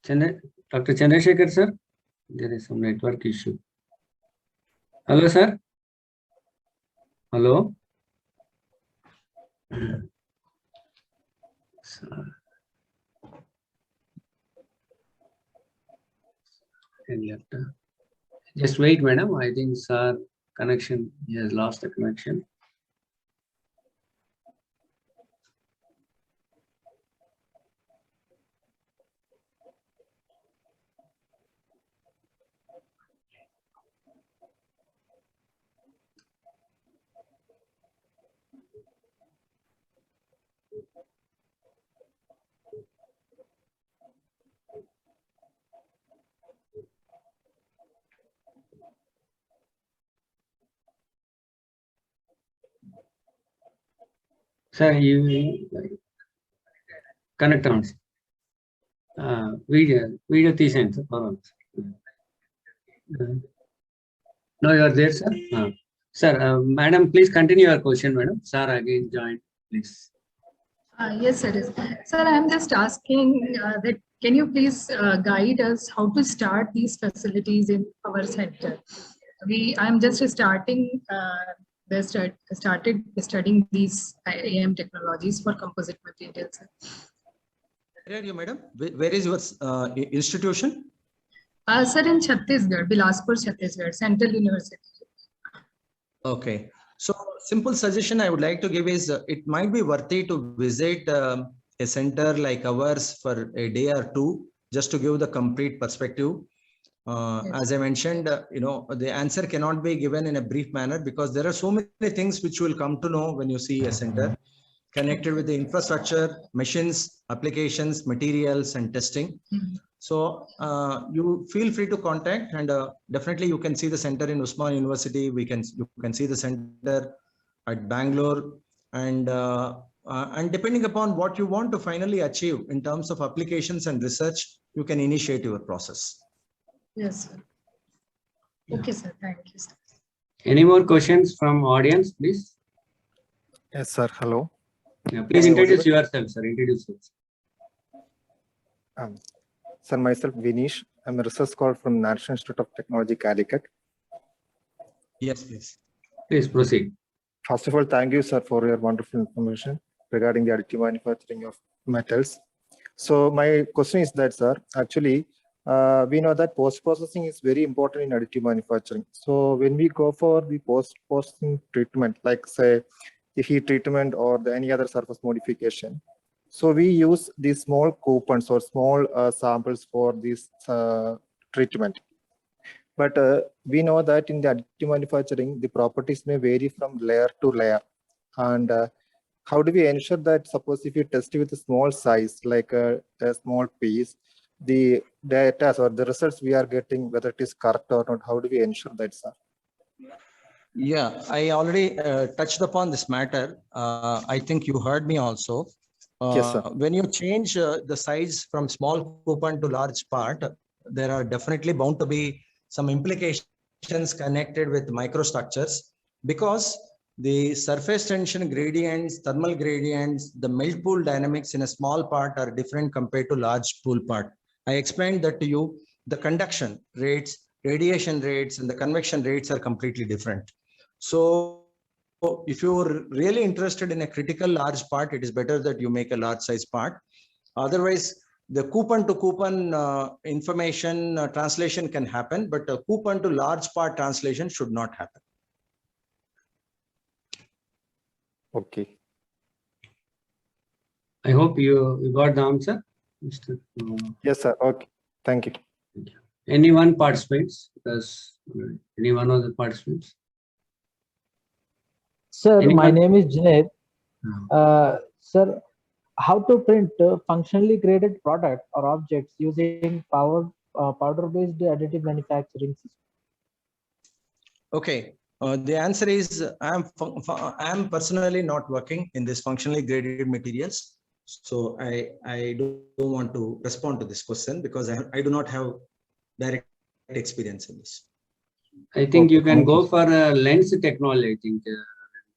Dr. Chandrasekhar, sir. There is some network issue. Hello, sir. Hello. Just wait, madam. I think sir connection, he has lost the connection. Sir, you connect on. Video తీసేయండి sir. No, you are there, sir. Sir, madam, please continue your question, madam. Sir, again join, please. Yes, sir. Sir, I am just asking that can you please guide us how to start these facilities in our center? I am just starting. Started studying these AM technologies for composite materials. Where are you, madam? Where is your institution? Sir, in Chhattisgarh, Bilaspur, Chhattisgarh, Central University. Okay. So simple suggestion I would like to give is it might be worthy to visit a center like ours for a day or two, just to give the complete perspective. Yes. As I mentioned, the answer cannot be given in a brief manner, because there are so many things which you will come to know when you see a center connected with the infrastructure, machines, applications, materials, and testing. Mm-hmm. So you feel free to contact, and definitely you can see the center in Usman University. You can see the center at Bangalore, and depending upon what you want to finally achieve in terms of applications and research, you can initiate your process. Yes, sir. Okay, sir. Thank you, sir. Any more questions from audience, please? Yes, sir. Hello. Yeah, please introduce yourself, sir. Introduce yourself. Sir, myself Vinish. I'm a research scholar from National Institute of Technology, Calicut. Yes, please. Please proceed. First of all, thank you, sir, for your wonderful information regarding the additive manufacturing of metals. So my question is that, sir, actually, we know that post-processing is very important in additive manufacturing. So when we go for the post-processing treatment, like say the heat treatment or any other surface modification, so we use these small coupons or small samples for this treatment. But we know that in the additive manufacturing, the properties may vary from layer to layer. And how do we ensure that, suppose if you test with a small size, like a small piece, the data or the results we are getting, whether it is correct or not, how do we ensure that, sir? Yeah, I already touched upon this matter. I think you heard me also. Yes, sir. When you change the size from small coupon to large part, there are definitely bound to be some implications connected with microstructures, because the surface tension gradients, thermal gradients, the melt pool dynamics in a small part are different compared to large pool part. I explained that to you. The conduction rates, radiation rates, and the convection rates are completely different. So if you're really interested in a critical large part, it is better that you make a large size part. Otherwise, the coupon to coupon information translation can happen, but a coupon to large part translation should not happen. Okay. I hope you got the answer, Mr. Yes, sir. Okay. Thank you. Anyone participates? Does any one of the participants? Sir, Anyone? my name is Junaid. Sir, how to print functionally graded product or objects using powder-based additive manufacturing system? Okay. The answer is I am personally not working in this functionally graded materials. So I don't want to respond to this question because I do not have direct experience in this. I think you can go for a lens technology. I think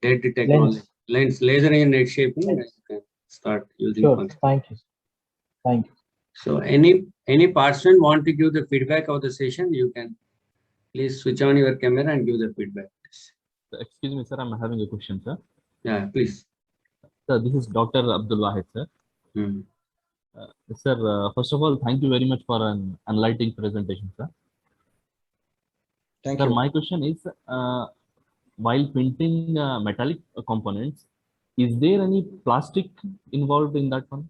dead technology, lens laser and net shaping. You can start using. Sure. Thank you. Thank you. So any participant want to give the feedback of the session, you can please switch on your camera and give the feedback. Excuse me, sir. I'm having a question, sir. Yeah, please. Sir, this is Dr. Abdul Wahid, sir. Sir, first of all, thank you very much for an enlightening presentation, sir. Thank you. Sir, my question is, while printing metallic components, is there any plastic involved in that one?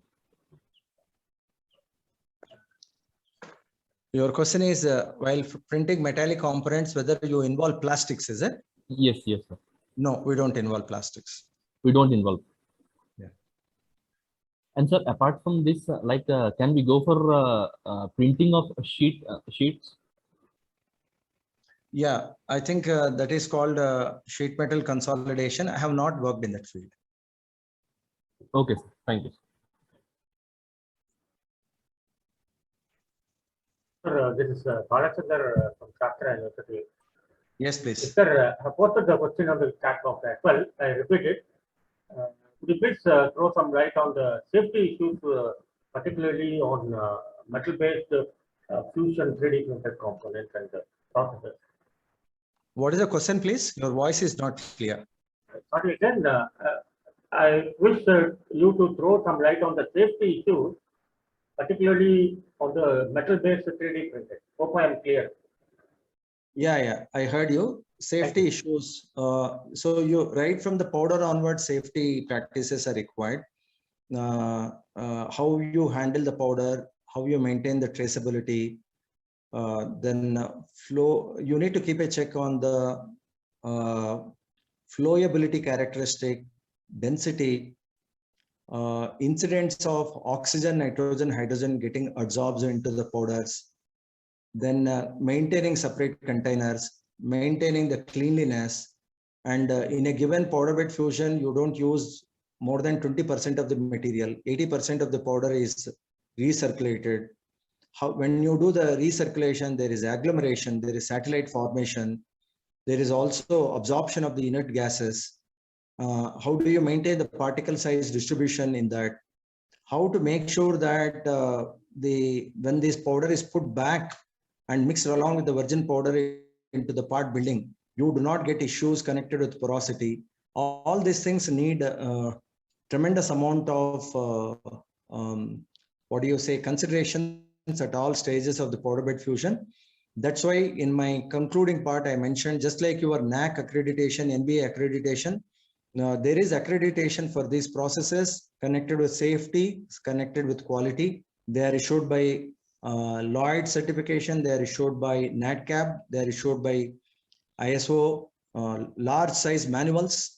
Your question is, while printing metallic components, whether you involve plastics, is it? Yes, yes, sir. No, we don't involve plastics. We don't involve. Yeah. And sir, apart from this, can we go for printing of sheets? Yeah, I think that is called sheet metal consolidation. I have not worked in that field. Okay, sir. Thank you. Sir, this is Balachandar from Shastra University. Yes, please. Sir, I posted the question on the chat box as well. I repeat it. Could you please throw some light on the safety issues, particularly on metal-based fusion 3D printed components and processes? What is the question, please? Your voice is not clear. Sorry, again, I wish you to throw some light on the safety issues, particularly on the metal-based 3D printed. Hope I am clear. Yeah, I heard you. Safety issues. So you right from the powder onward, safety practices are required. How you handle the powder, how you maintain the traceability. Then flow. You need to keep a check on the flowability characteristic, density, incidents of oxygen, nitrogen, hydrogen getting adsorbed into the powders. Then maintaining separate containers, maintaining the cleanliness, and in a given powder bed fusion, you don't use more than 20% of the material. 80% of the powder is recirculated. When you do the recirculation, there is agglomeration, there is satellite formation, there is also absorption of the inert gases. how do you maintain the particle size distribution in that? How to make sure that when this powder is put back and mixed along with the virgin powder into the part building, you do not get issues connected with porosity. All these things need tremendous amount of considerations at all stages of the powder bed fusion. That's why in my concluding part, I mentioned, just like your NAC accreditation, NBA accreditation, there is accreditation for these processes connected with safety, connected with quality. They are issued by Lloyd certification. They are issued by NADCAP. They are issued by ISO, large size manuals.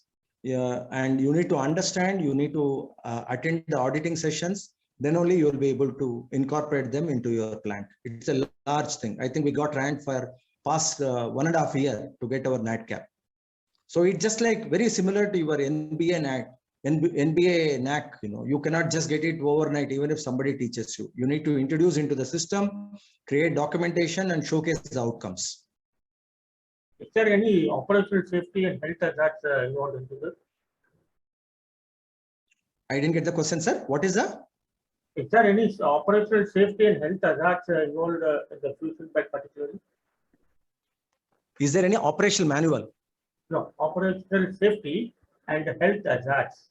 And you need to understand, you need to attend the auditing sessions. Then only you will be able to incorporate them into your plant. It's a large thing. I think we got ranked for past 1.5 years to get our NADCAP. So it's just like very similar to your NBA NAC. You cannot just get it overnight, even if somebody teaches you. You need to introduce into the system, create documentation, and showcase the outcomes. Is there any operational safety and health hazards involved into this? I didn't get the question, sir. What is that? Is there any operational safety and health hazards involved in the fusion bed particularly? Is there any operational manual? No, operational safety and health hazards.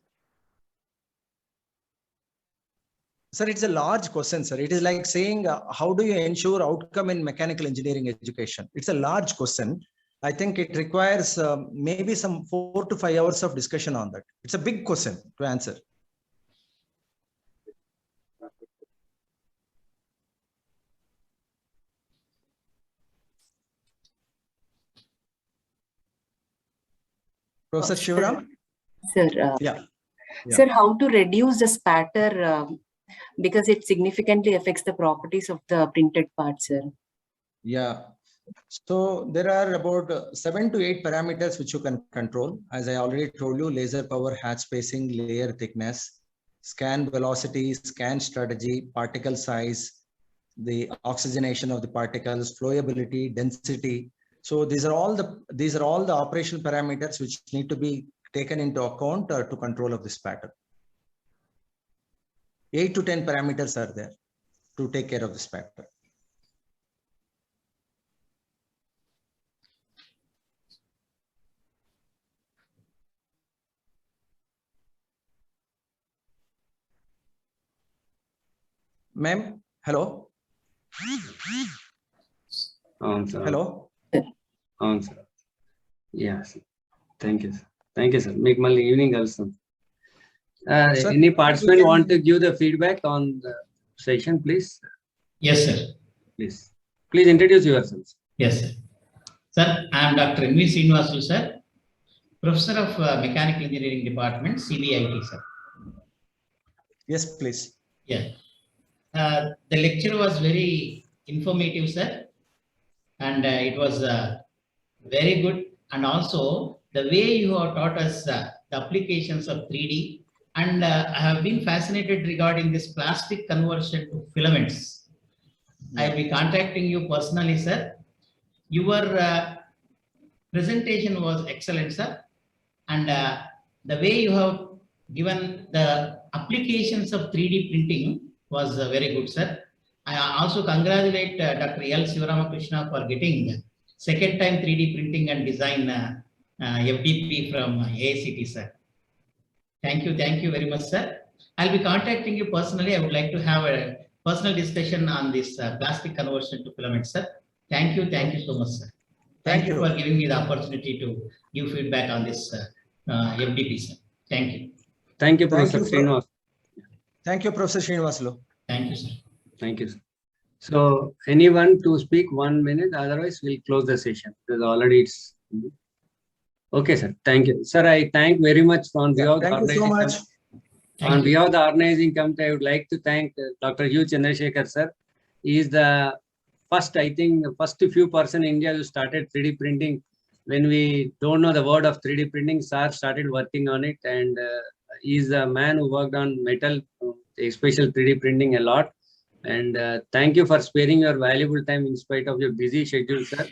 Sir, it's a large question, sir. It is like saying, how do you ensure outcome in mechanical engineering education? It's a large question. I think it requires maybe some 4 to 5 hours of discussion on that. It's a big question to answer. Professor Shivaram? Sir, Yeah. Sir, how to reduce the spatter because it significantly affects the properties of the printed parts, sir? Yeah. So there are about 7 to 8 parameters which you can control. As I already told you, laser power, hatch spacing, layer thickness, scan velocity, scan strategy, particle size, the oxygenation of the particles, flowability, density. So these are all the operational parameters which need to be taken into account to control of this pattern. 8 to 10 parameters are there to take care of this pattern. Ma'am, hello. Hello. Sir. Yes. Thank you, sir. Thank you, sir. Make my evening also. Any participant want to give the feedback on the session, please? Yes, sir. Please. Please introduce yourselves. Yes, sir. Sir, I am Dr. M.V. Srinivasu, sir, Professor of Mechanical Engineering Department, CBIT, sir. Yes, please. Yeah. The lecture was very informative, sir, and it was very good. And also, the way you have taught us the applications of 3D, and I have been fascinated regarding this plastic conversion to filaments. I will be contacting you personally, sir. Your presentation was excellent, sir, and the way you have given the applications of 3D printing was very good, sir. I also congratulate Dr. L. Sivaramakrishna for getting second time 3D printing and design FDP from AICT, sir. Thank you very much, sir. I'll be contacting you personally. I would like to have a personal discussion on this plastic conversion to filament, sir. Thank you so much, sir. Thank you for giving me the opportunity to give feedback on this FDP, sir. Thank you. Thank you, Professor Srinivas. Thank you, Professor Srinivaslu. Thank you, sir. Thank you, sir. So anyone to speak 1 minute, otherwise we'll close the session because already it's okay, sir. Thank you. Sir, I thank very much on behalf of the Thank you so much. On behalf of the organizing committee, I would like to thank Dr. U. Chandrasekhar, sir. He is the first, I think, first few person in India who started 3D printing. When we don't know the word of 3D printing, sir started working on it, and he is a man who worked on metal, especially 3D printing a lot. And thank you for sparing your valuable time in spite of your busy schedule, sir.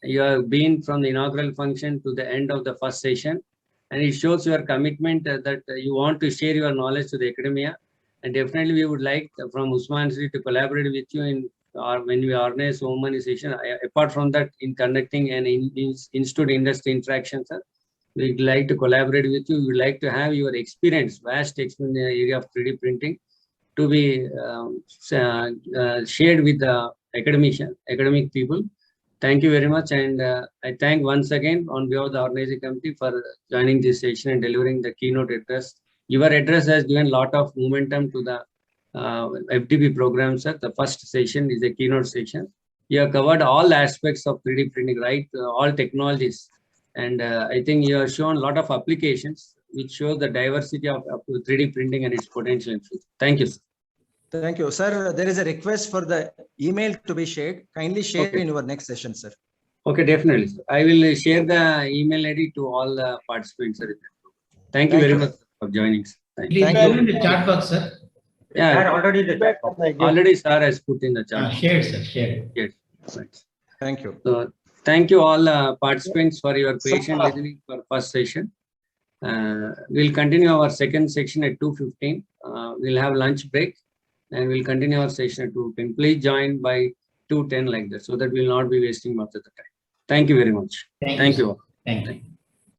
You have been from the inaugural function to the end of the first session. and it shows your commitment that you want to share your knowledge to the academia. And definitely we would like from Usman University to collaborate with you in when we organize so many sessions. Apart from that, in conducting an institute industry interaction, sir, we'd like to collaborate with you. We'd like to have your experience, vast experience in the area of 3D printing, to be shared with the academic people. Thank you very much, and I thank once again on behalf of the organizing committee for joining this session and delivering the keynote address. Your address has given a lot of momentum to the FDP program, sir. The first session is a keynote session. You have covered all aspects of 3D printing, right? All technologies, and I think you have shown a lot of applications which show the diversity of 3D printing and its potential. Thank you, sir. Thank you, sir. There is a request for the email to be shared. Kindly share in your next session, sir. Okay, definitely, sir. I will share the email ID to all the participants, sir. Thank you very much for joining, sir. Thank you. Please put in the chat box, sir. Yeah, already the chat box. Already, sir has put in the chat. Shared, sir. Shared. Yes. Right. Thank you. So, thank you all participants for your patient listening for first session. We'll continue our second section at 2:15. We'll have lunch break. And we'll continue our session at 2:10. Please join by 2:10 like that, so that we'll not be wasting much of the time. Thank you very much. Thank you. All. Thank you.